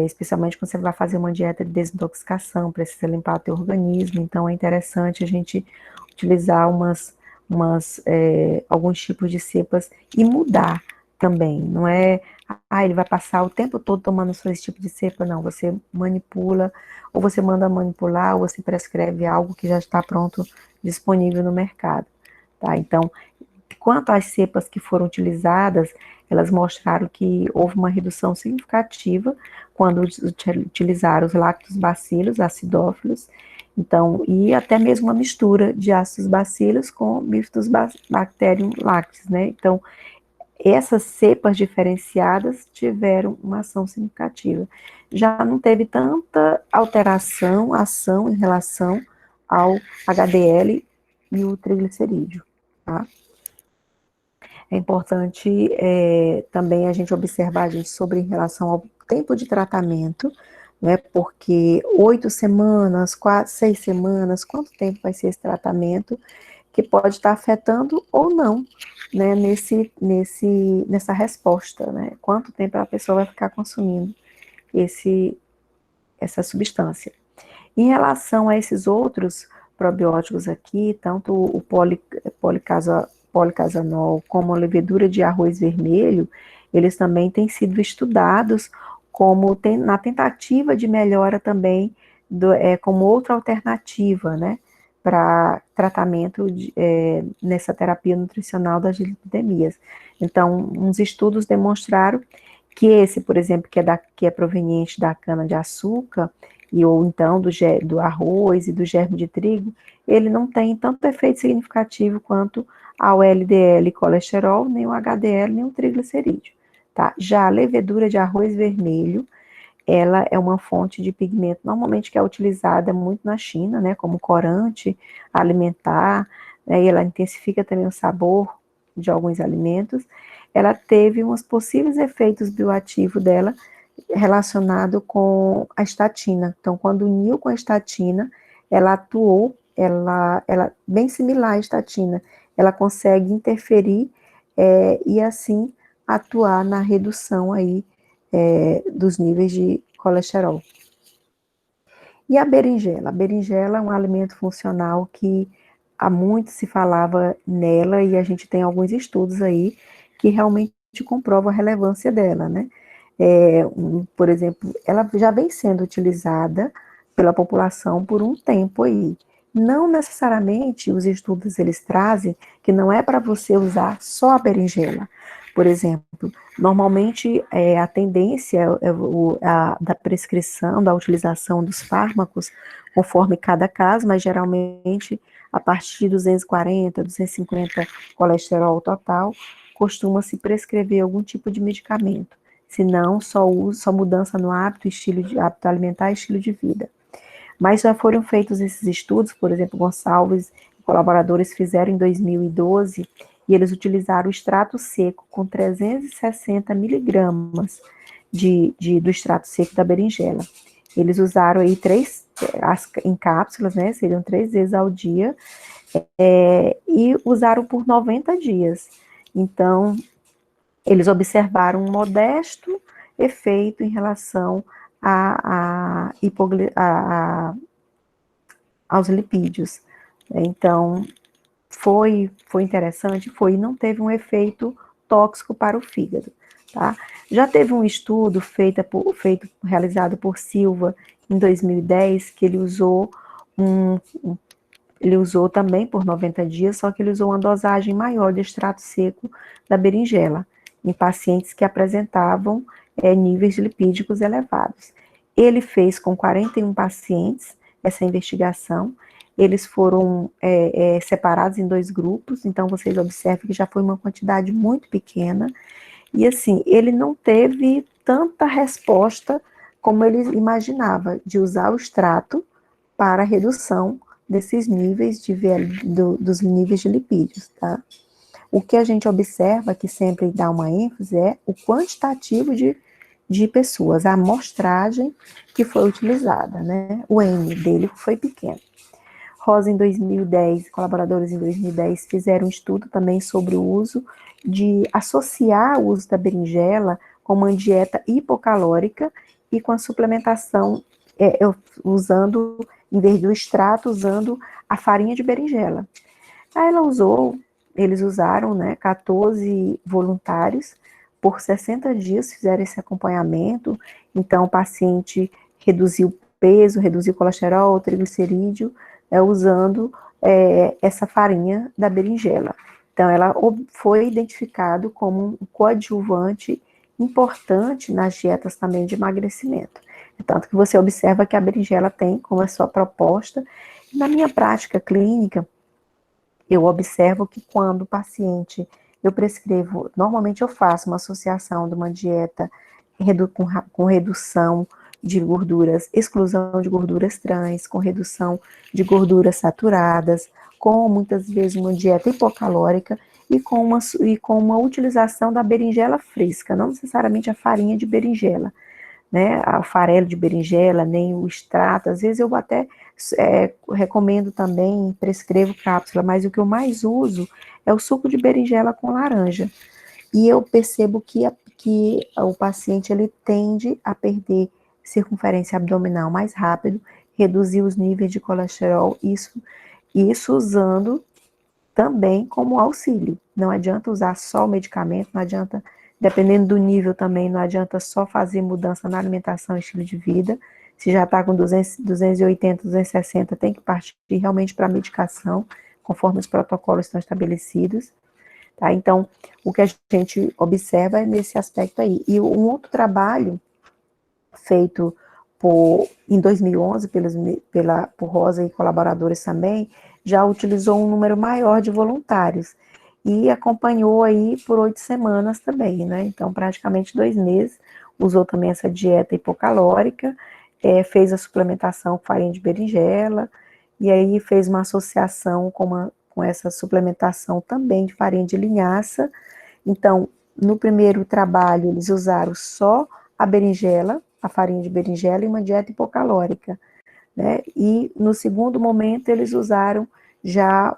Especialmente quando você vai fazer uma dieta de desintoxicação, precisa limpar o teu organismo, então é interessante a gente utilizar alguns tipos de cepas e mudar também, não é, ele vai passar o tempo todo tomando só esse tipo de cepa, não, você manipula, ou você manda manipular, ou você prescreve algo que já está pronto, disponível no mercado, tá? Então, quanto às cepas que foram utilizadas, elas mostraram que houve uma redução significativa quando utilizaram os lactobacillus acidófilos, então, e até mesmo uma mistura de ácidos bacilos com bifidobacterium lactis, né? Então, essas cepas diferenciadas tiveram uma ação significativa. Já não teve tanta ação em relação ao HDL e o triglicerídeo, tá? É importante também a gente observar, gente, sobre em relação ao tempo de tratamento, né? Porque 8 semanas, 6 semanas, quanto tempo vai ser esse tratamento que pode estar afetando ou não, né? Nessa resposta, né? Quanto tempo a pessoa vai ficar consumindo essa substância. Em relação a esses outros probióticos aqui, tanto o policasanol como a levedura de arroz vermelho, eles também têm sido estudados na tentativa de melhora também, como outra alternativa, né, para tratamento nessa terapia nutricional das lipidemias. Então, uns estudos demonstraram que esse, por exemplo, que é proveniente da cana-de-açúcar, ou então do arroz e do germe de trigo, ele não tem tanto efeito significativo quanto ao LDL colesterol, nem o HDL, nem o triglicerídeo, tá? Já a levedura de arroz vermelho, ela é uma fonte de pigmento, normalmente que é utilizada muito na China, né, como corante alimentar, né, e ela intensifica também o sabor de alguns alimentos. Ela teve uns possíveis efeitos bioativos dela, relacionado com a estatina. Então, quando uniu com a estatina, ela atuou, ela bem similar à estatina, ela consegue interferir e assim atuar na redução aí dos níveis de colesterol. E a berinjela é um alimento funcional que há muito se falava nela e a gente tem alguns estudos aí que realmente comprovam a relevância dela, né? Por exemplo, ela já vem sendo utilizada pela população por um tempo aí. Não necessariamente os estudos eles trazem que não é para você usar só a berinjela. Por exemplo, normalmente a tendência da prescrição, da utilização dos fármacos, conforme cada caso, mas geralmente a partir de 240, 250 colesterol total, costuma-se prescrever algum tipo de medicamento. Se não, só mudança no hábito alimentar e estilo de vida. Mas já foram feitos esses estudos, por exemplo, Gonçalves e colaboradores fizeram em 2012, e eles utilizaram o extrato seco com 360 miligramas do extrato seco da berinjela. Eles usaram aí em cápsulas, né, seriam 3 vezes ao dia, e usaram por 90 dias. Então, eles observaram um modesto efeito em relação aos lipídios, Então, foi interessante, e não teve um efeito tóxico para o fígado, tá? Já teve um estudo realizado por Silva em 2010, que ele usou também por 90 dias, só que ele usou uma dosagem maior de extrato seco da berinjela, em pacientes que apresentavam níveis lipídicos elevados. Ele fez com 41 pacientes essa investigação, eles foram separados em 2 grupos, então vocês observam que já foi uma quantidade muito pequena, e assim, ele não teve tanta resposta como ele imaginava, de usar o extrato para redução desses níveis dos níveis de lipídios, tá? O que a gente observa, que sempre dá uma ênfase, é o quantitativo de pessoas, a amostragem que foi utilizada, né? O N dele foi pequeno. Rosa, em 2010, colaboradores em 2010 fizeram um estudo também sobre o uso de associar o uso da berinjela com uma dieta hipocalórica e com a suplementação, usando, em vez do extrato, usando a farinha de berinjela. Aí eles usaram, né, 14 voluntários, por 60 dias fizeram esse acompanhamento, então o paciente reduziu peso, reduziu colesterol, triglicerídeo, usando essa farinha da berinjela. Então, ela foi identificado como um coadjuvante importante nas dietas também de emagrecimento. Tanto que você observa que a berinjela tem como a sua proposta. Na minha prática clínica, eu observo que quando o paciente, eu prescrevo, normalmente eu faço uma associação de uma dieta com redução de gorduras, exclusão de gorduras trans, com redução de gorduras saturadas, com muitas vezes uma dieta hipocalórica e com uma utilização da berinjela fresca, não necessariamente a farinha de berinjela, né, o farelo de berinjela, nem o extrato. Às vezes eu até recomendo também, prescrevo cápsula, mas o que eu mais uso é o suco de berinjela com laranja. E eu percebo que o paciente ele tende a perder circunferência abdominal mais rápido, reduzir os níveis de colesterol, isso usando também como auxílio. Não adianta usar só o medicamento, não adianta, dependendo do nível também, não adianta só fazer mudança na alimentação e estilo de vida. Se já está com 280, 260, tem que partir realmente para a medicação, conforme os protocolos estão estabelecidos. Tá? Então, o que a gente observa é nesse aspecto aí. E um outro trabalho feito em 2011 por Rosa e colaboradores também, já utilizou um número maior de voluntários e acompanhou aí por 8 semanas também, né? Então, praticamente 2 meses, usou também essa dieta hipocalórica, fez a suplementação com farinha de berinjela, e aí fez uma associação com essa suplementação também de farinha de linhaça. Então, no primeiro trabalho, eles usaram só a berinjela, a farinha de berinjela e uma dieta hipocalórica, né? E no segundo momento eles usaram já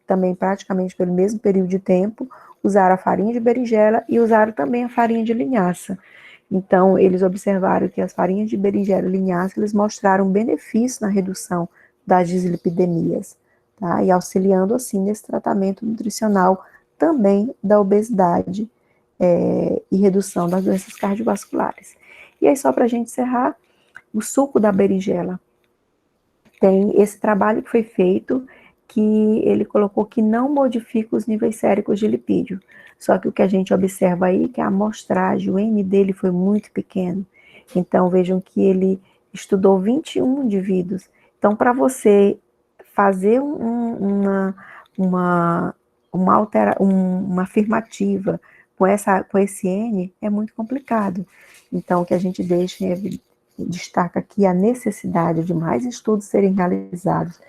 também praticamente pelo mesmo período de tempo, usaram a farinha de berinjela e usaram também a farinha de linhaça. Então, eles observaram que as farinhas de berinjela e linhaça, eles mostraram benefício na redução das dislipidemias, tá? E auxiliando, assim, nesse tratamento nutricional também da obesidade e redução das doenças cardiovasculares. E aí, só para a gente encerrar, o suco da berinjela tem esse trabalho que foi feito, que ele colocou que não modifica os níveis séricos de lipídio. Só que o que a gente observa aí é que a amostragem, o N dele foi muito pequeno. Então, vejam que ele estudou 21 indivíduos. Então, para você fazer uma afirmativa com esse N, é muito complicado. Então, o que a gente destaca aqui a necessidade de mais estudos serem realizados,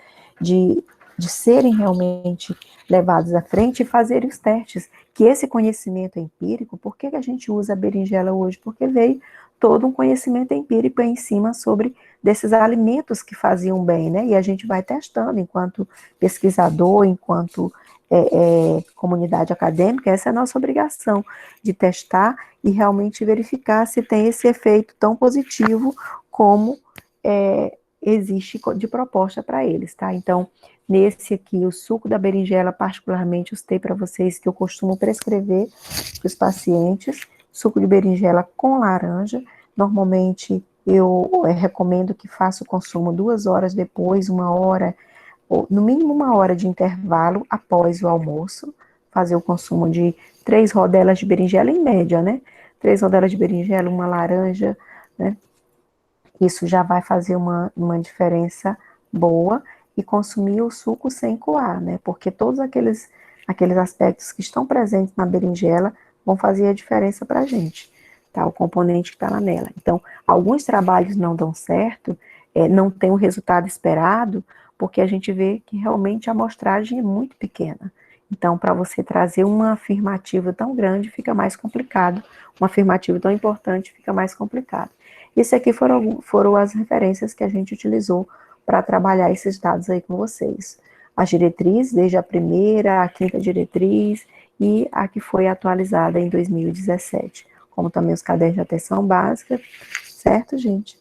de serem realmente levados à frente e fazerem os testes, que esse conhecimento empírico, por que a gente usa a berinjela hoje? Porque veio todo um conhecimento empírico em cima sobre desses alimentos que faziam bem, né? E a gente vai testando enquanto pesquisador, enquanto comunidade acadêmica, essa é a nossa obrigação, de testar e realmente verificar se tem esse efeito tão positivo como existe de proposta para eles, tá? Então, Nesse aqui, o suco da berinjela, particularmente, eu citei para vocês que eu costumo prescrever para os pacientes, suco de berinjela com laranja. Normalmente, eu recomendo que faça o consumo 2 horas depois, 1 hora, ou no mínimo 1 hora de intervalo após o almoço, fazer o consumo de 3 rodelas de berinjela em média, né? 3 rodelas de berinjela, uma laranja, né? Isso já vai fazer uma diferença boa e consumir o suco sem coar, né? Porque todos aqueles aspectos que estão presentes na berinjela vão fazer a diferença para a gente, tá? O componente que está lá nela. Então, alguns trabalhos não dão certo, não tem o resultado esperado, porque a gente vê que realmente a amostragem é muito pequena. Então, para você trazer uma afirmativa tão grande, fica mais complicado. Uma afirmativa tão importante, fica mais complicado. Isso aqui foram as referências que a gente utilizou para trabalhar esses dados aí com vocês. As diretrizes, desde a primeira, a quinta diretriz e a que foi atualizada em 2017, como também os cadernos de atenção básica, certo, gente?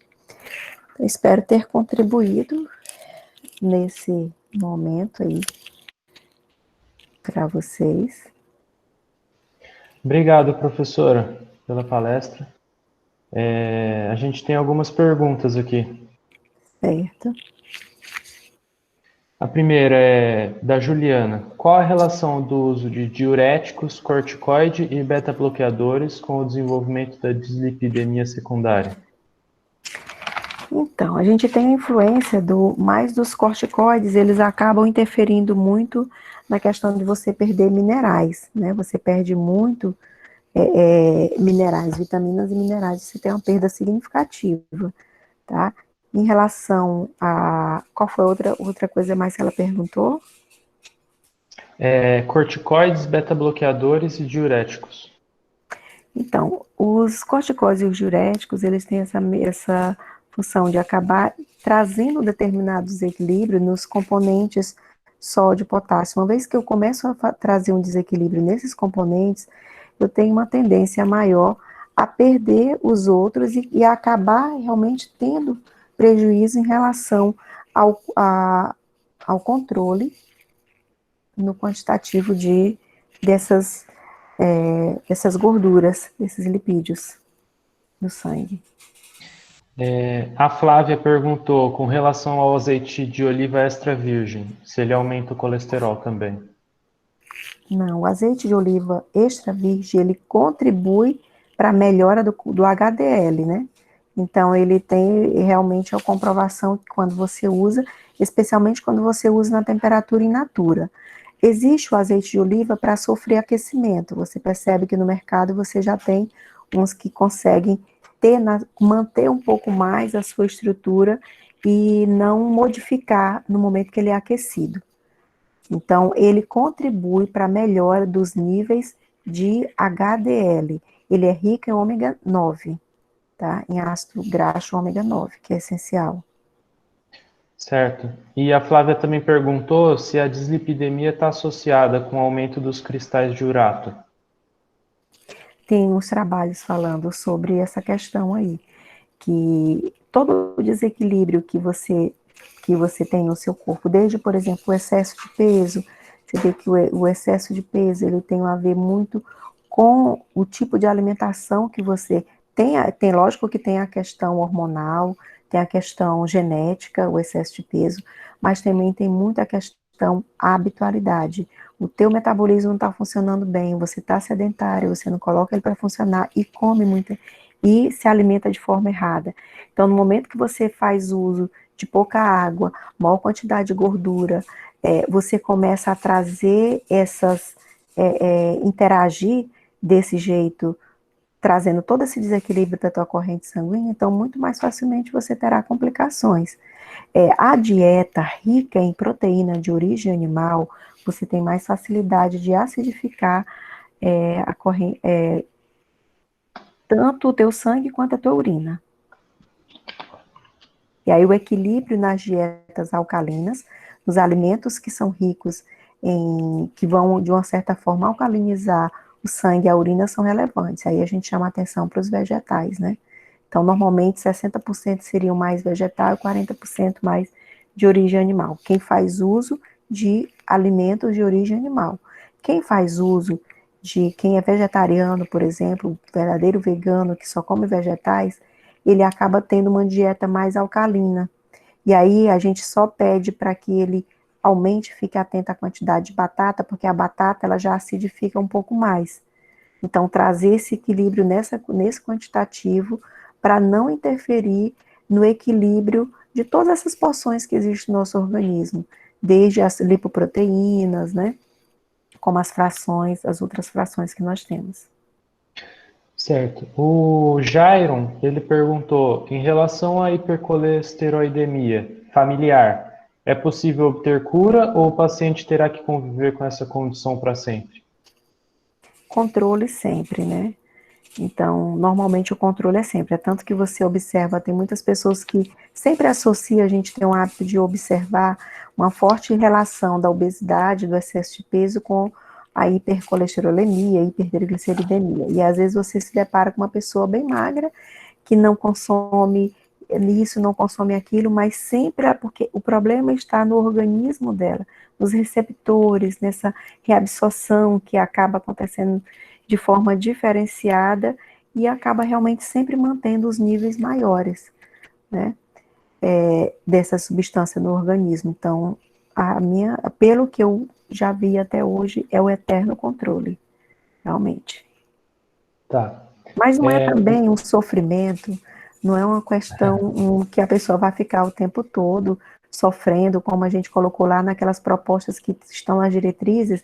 Eu espero ter contribuído nesse momento aí para vocês. Obrigado, professora, pela palestra. A gente tem algumas perguntas aqui. Certo. A primeira é da Juliana. Qual a relação do uso de diuréticos, corticoide e beta-bloqueadores com o desenvolvimento da dislipidemia secundária? Então, a gente tem a influência mais dos corticoides, eles acabam interferindo muito na questão de você perder minerais, né? Você perde muito minerais, vitaminas e minerais, você tem uma perda significativa, tá? Em relação a... Qual foi outra coisa mais que ela perguntou? Corticoides, beta-bloqueadores e diuréticos. Então, os corticoides e os diuréticos, eles têm essa função de acabar trazendo determinado desequilíbrio nos componentes sódio e potássio. Uma vez que eu começo a trazer um desequilíbrio nesses componentes, eu tenho uma tendência maior a perder os outros e a acabar realmente tendo prejuízo em relação ao controle no quantitativo dessas gorduras, desses lipídios no sangue. A Flávia perguntou com relação ao azeite de oliva extra virgem, se ele aumenta o colesterol também. Não, o azeite de oliva extra virgem, ele contribui para a melhora do HDL, né? Então, ele tem realmente a comprovação que quando você usa, especialmente quando você usa na temperatura in natura. Existe o azeite de oliva para sofrer aquecimento. Você percebe que no mercado você já tem uns que conseguem manter um pouco mais a sua estrutura e não modificar no momento que ele é aquecido. Então, ele contribui para a melhora dos níveis de HDL. Ele é rico em ômega 9, tá? Em ácido graxo ômega 9, que é essencial. Certo. E a Flávia também perguntou se a dislipidemia está associada com o aumento dos cristais de urato. Tem uns trabalhos falando sobre essa questão aí, que todo o desequilíbrio que você tem no seu corpo, desde, por exemplo, o excesso de peso, você vê que o excesso de peso, ele tem a ver muito com o tipo de alimentação que você tem. Tem, lógico que tem a questão hormonal, tem a questão genética, o excesso de peso, mas também tem muita questão habitualidade. O teu metabolismo não está funcionando bem, você está sedentário, você não coloca ele para funcionar e come muito, e se alimenta de forma errada. Então, no momento que você faz uso de pouca água, maior quantidade de gordura, você começa a trazer interagir desse jeito, trazendo todo esse desequilíbrio da tua corrente sanguínea, então muito mais facilmente você terá complicações. A dieta rica em proteína de origem animal, você tem mais facilidade de acidificar a corrente, tanto o teu sangue quanto a tua urina. E aí o equilíbrio nas dietas alcalinas, nos alimentos que são ricos que vão, de uma certa forma, alcalinizar o sangue e a urina são relevantes. Aí a gente chama atenção para os vegetais, né? Então, normalmente, 60% seriam mais vegetal e 40% mais de origem animal. Quem faz uso de alimentos de origem animal. Quem faz uso quem é vegetariano, por exemplo, verdadeiro vegano que só come vegetais, ele acaba tendo uma dieta mais alcalina. E aí a gente só pede para que ele aumente, fique atento à quantidade de batata, porque a batata ela já acidifica um pouco mais. Então, trazer esse equilíbrio nesse quantitativo para não interferir no equilíbrio de todas essas porções que existem no nosso organismo, desde as lipoproteínas, né, como as frações, as outras frações que nós temos. Certo. O Jairon, ele perguntou, em relação à hipercolesteroidemia familiar, é possível obter cura ou o paciente terá que conviver com essa condição para sempre? Controle sempre, né? Então, normalmente o controle é sempre. É tanto que você observa, tem muitas pessoas que sempre associam, a gente tem um hábito de observar uma forte relação da obesidade, do excesso de peso com a hipercolesterolemia, hipertrigliceridemia. E às vezes você se depara com uma pessoa bem magra, que não consome isso, não consome aquilo, mas sempre é porque o problema está no organismo dela, nos receptores, nessa reabsorção que acaba acontecendo de forma diferenciada e acaba realmente sempre mantendo os níveis maiores, né, dessa substância no organismo. Então, pelo que eu já vi até hoje, é o eterno controle, realmente. Tá. Mas não é também um sofrimento, não é uma questão que a pessoa vai ficar o tempo todo sofrendo, como a gente colocou lá naquelas propostas que estão nas diretrizes,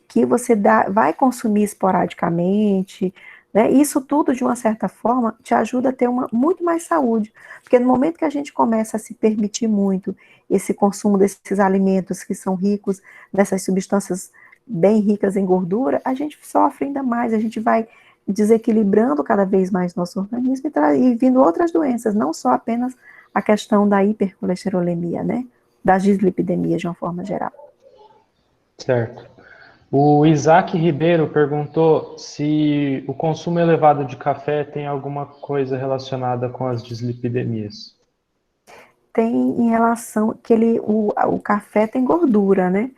que você vai consumir esporadicamente, né? Isso tudo, de uma certa forma, te ajuda a ter muito mais saúde, porque no momento que a gente começa a se permitir muito esse consumo desses alimentos que são ricos nessas substâncias bem ricas em gordura, a gente sofre ainda mais, a gente vai desequilibrando cada vez mais nosso organismo e vindo outras doenças, não só apenas a questão da hipercolesterolemia, né? Das dislipidemias de uma forma geral. Certo. O Isaac Ribeiro perguntou se o consumo elevado de café tem alguma coisa relacionada com as dislipidemias. Tem em relação que o café tem gordura, né?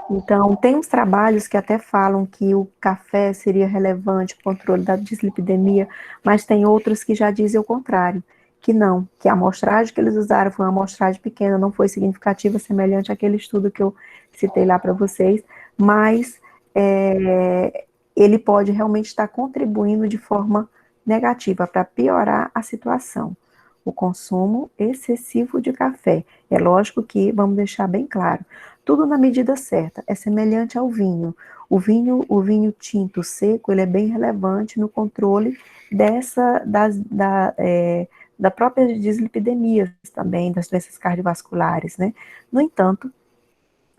Então, tem uns trabalhos que até falam que o café seria relevante para o controle da dislipidemia, mas tem outros que já dizem o contrário, que não, que a amostragem que eles usaram foi uma amostragem pequena, não foi significativa, semelhante àquele estudo que eu citei lá para vocês, mas ele pode realmente estar contribuindo de forma negativa para piorar a situação. O consumo excessivo de café. É lógico que, vamos deixar bem claro, tudo na medida certa, é semelhante ao vinho. O vinho tinto seco, ele é bem relevante no controle da própria dislipidemia também, das doenças cardiovasculares, né? No entanto,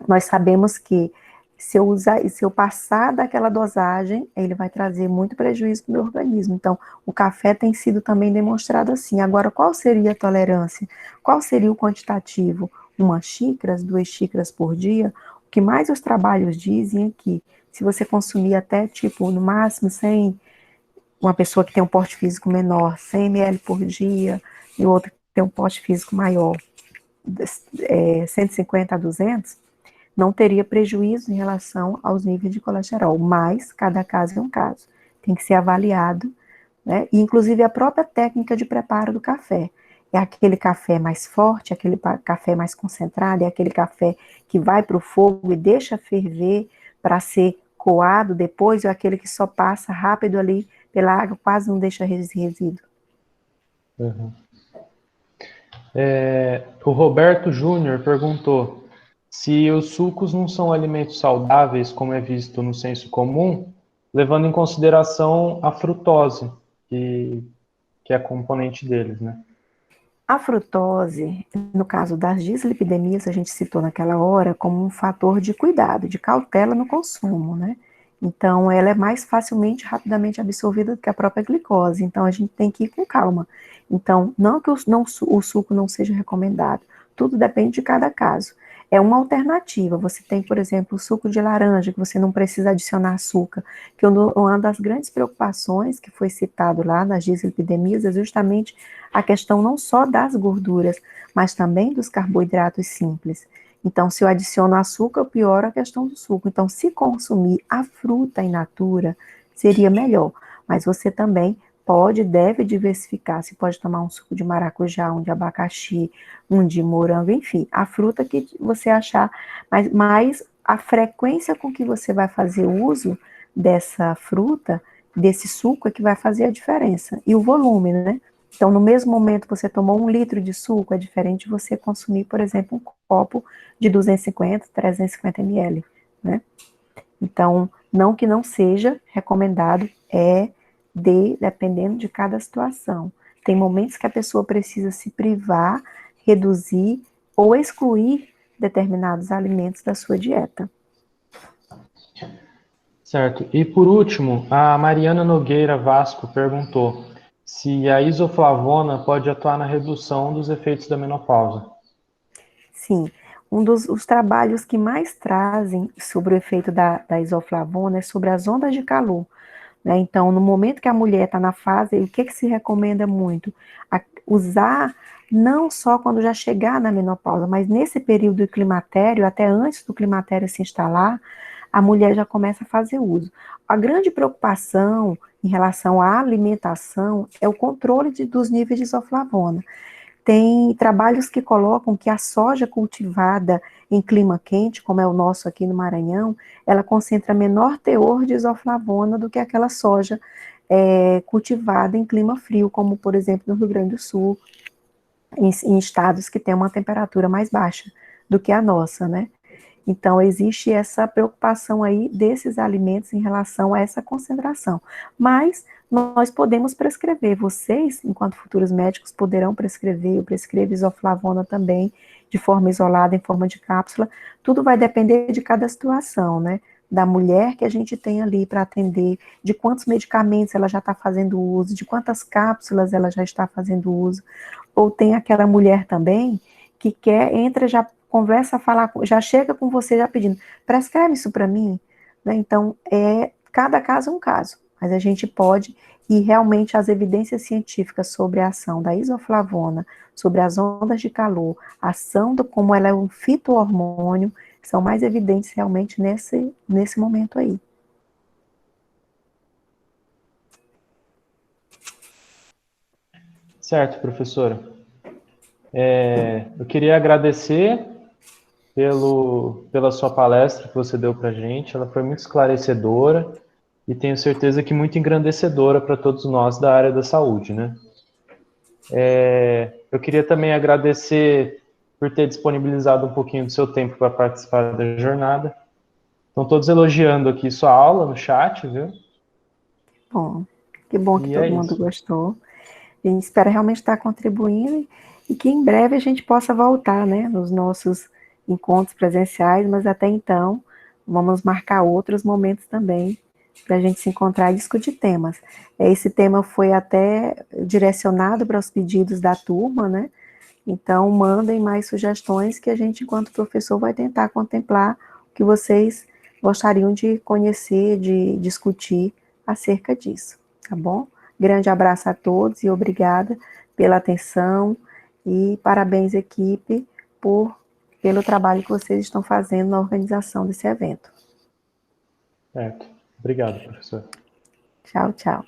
nós sabemos que se eu passar daquela dosagem, ele vai trazer muito prejuízo para o meu organismo. Então, o café tem sido também demonstrado assim. Agora, qual seria a tolerância? Qual seria o quantitativo? 1 xícara, 2 xícaras por dia? O que mais os trabalhos dizem é que se você consumir até, tipo, no máximo 100, uma pessoa que tem um porte físico menor, 100 ml por dia, e outra que tem um porte físico maior, 150 a 200, não teria prejuízo em relação aos níveis de colesterol, mas cada caso é um caso, tem que ser avaliado, né? E inclusive a própria técnica de preparo do café. É aquele café mais forte, aquele café mais concentrado, é aquele café que vai para o fogo e deixa ferver para ser coado depois, ou aquele que só passa rápido ali pela água, quase não deixa resíduo. Uhum. O Roberto Júnior perguntou se os sucos não são alimentos saudáveis, como é visto no senso comum, levando em consideração a frutose, que é componente deles, né? A frutose, no caso das dislipidemias, a gente citou naquela hora como um fator de cuidado, de cautela no consumo, né? Então, ela é mais facilmente, rapidamente absorvida do que a própria glicose. Então, a gente tem que ir com calma. Então, não que o suco não seja recomendado, tudo depende de cada caso. É uma alternativa. Você tem, por exemplo, o suco de laranja, que você não precisa adicionar açúcar, que uma das grandes preocupações que foi citado lá nas dislipidemias é justamente a questão não só das gorduras, mas também dos carboidratos simples. Então, se eu adiciono açúcar, eu pioro a questão do suco. Então, se consumir a fruta in natura, seria melhor. Mas você também pode, deve diversificar. Você pode tomar um suco de maracujá, um de abacaxi, um de morango, enfim, a fruta que você achar. Mas a frequência com que você vai fazer uso dessa fruta, desse suco, é que vai fazer a diferença. E o volume, né? Então, no mesmo momento que você tomou 1 litro de suco, é diferente de você consumir, por exemplo, um copo de 250, 350 ml, né? Então, não que não seja recomendado, dependendo de cada situação. Tem momentos que a pessoa precisa se privar, reduzir ou excluir determinados alimentos da sua dieta. Certo. E por último, a Mariana Nogueira Vasco perguntou se a isoflavona pode atuar na redução dos efeitos da menopausa. Sim, os trabalhos que mais trazem sobre o efeito da isoflavona é sobre as ondas de calor, né? Então, no momento que a mulher está na fase, o que se recomenda muito? Usar não só quando já chegar na menopausa, mas nesse período do climatério, até antes do climatério se instalar, a mulher já começa a fazer uso. A grande preocupação em relação à alimentação é o controle dos níveis de isoflavona. Tem trabalhos que colocam que a soja cultivada em clima quente, como é o nosso aqui no Maranhão, ela concentra menor teor de isoflavona do que aquela soja cultivada em clima frio, como por exemplo no Rio Grande do Sul, em estados que têm uma temperatura mais baixa do que a nossa, né? Então, existe essa preocupação aí desses alimentos em relação a essa concentração. Mas nós podemos prescrever, vocês, enquanto futuros médicos, poderão prescrever, eu prescrevo isoflavona também, de forma isolada, em forma de cápsula. Tudo vai depender de cada situação, né? Da mulher que a gente tem ali para atender, de quantos medicamentos ela já está fazendo uso, de quantas cápsulas ela já está fazendo uso. Ou tem aquela mulher também que entra já conversa, falar, já chega com você já pedindo, prescreve isso para mim, né? Então, cada caso é um caso, mas a gente pode, e realmente as evidências científicas sobre a ação da isoflavona, sobre as ondas de calor, a ação como ela é um fito-hormônio, são mais evidentes realmente nesse momento aí. Certo, professora. Eu queria agradecer pela sua palestra que você deu para a gente. Ela foi muito esclarecedora e tenho certeza que muito engrandecedora para todos nós da área da saúde, né? Eu queria também agradecer por ter disponibilizado um pouquinho do seu tempo para participar da jornada. Estão todos elogiando aqui sua aula no chat, viu? Bom, que bom que E é todo mundo isso. gostou. A gente espera realmente estar contribuindo e que em breve a gente possa voltar, né, nos nossos encontros presenciais, mas até então vamos marcar outros momentos também para a gente se encontrar e discutir temas. Esse tema foi até direcionado para os pedidos da turma, né? Então mandem mais sugestões que a gente, enquanto professor, vai tentar contemplar o que vocês gostariam de conhecer, de discutir acerca disso, tá bom? Grande abraço a todos e obrigada pela atenção e parabéns, equipe, pelo trabalho que vocês estão fazendo na organização desse evento. Certo. Obrigado, professor. Tchau, tchau.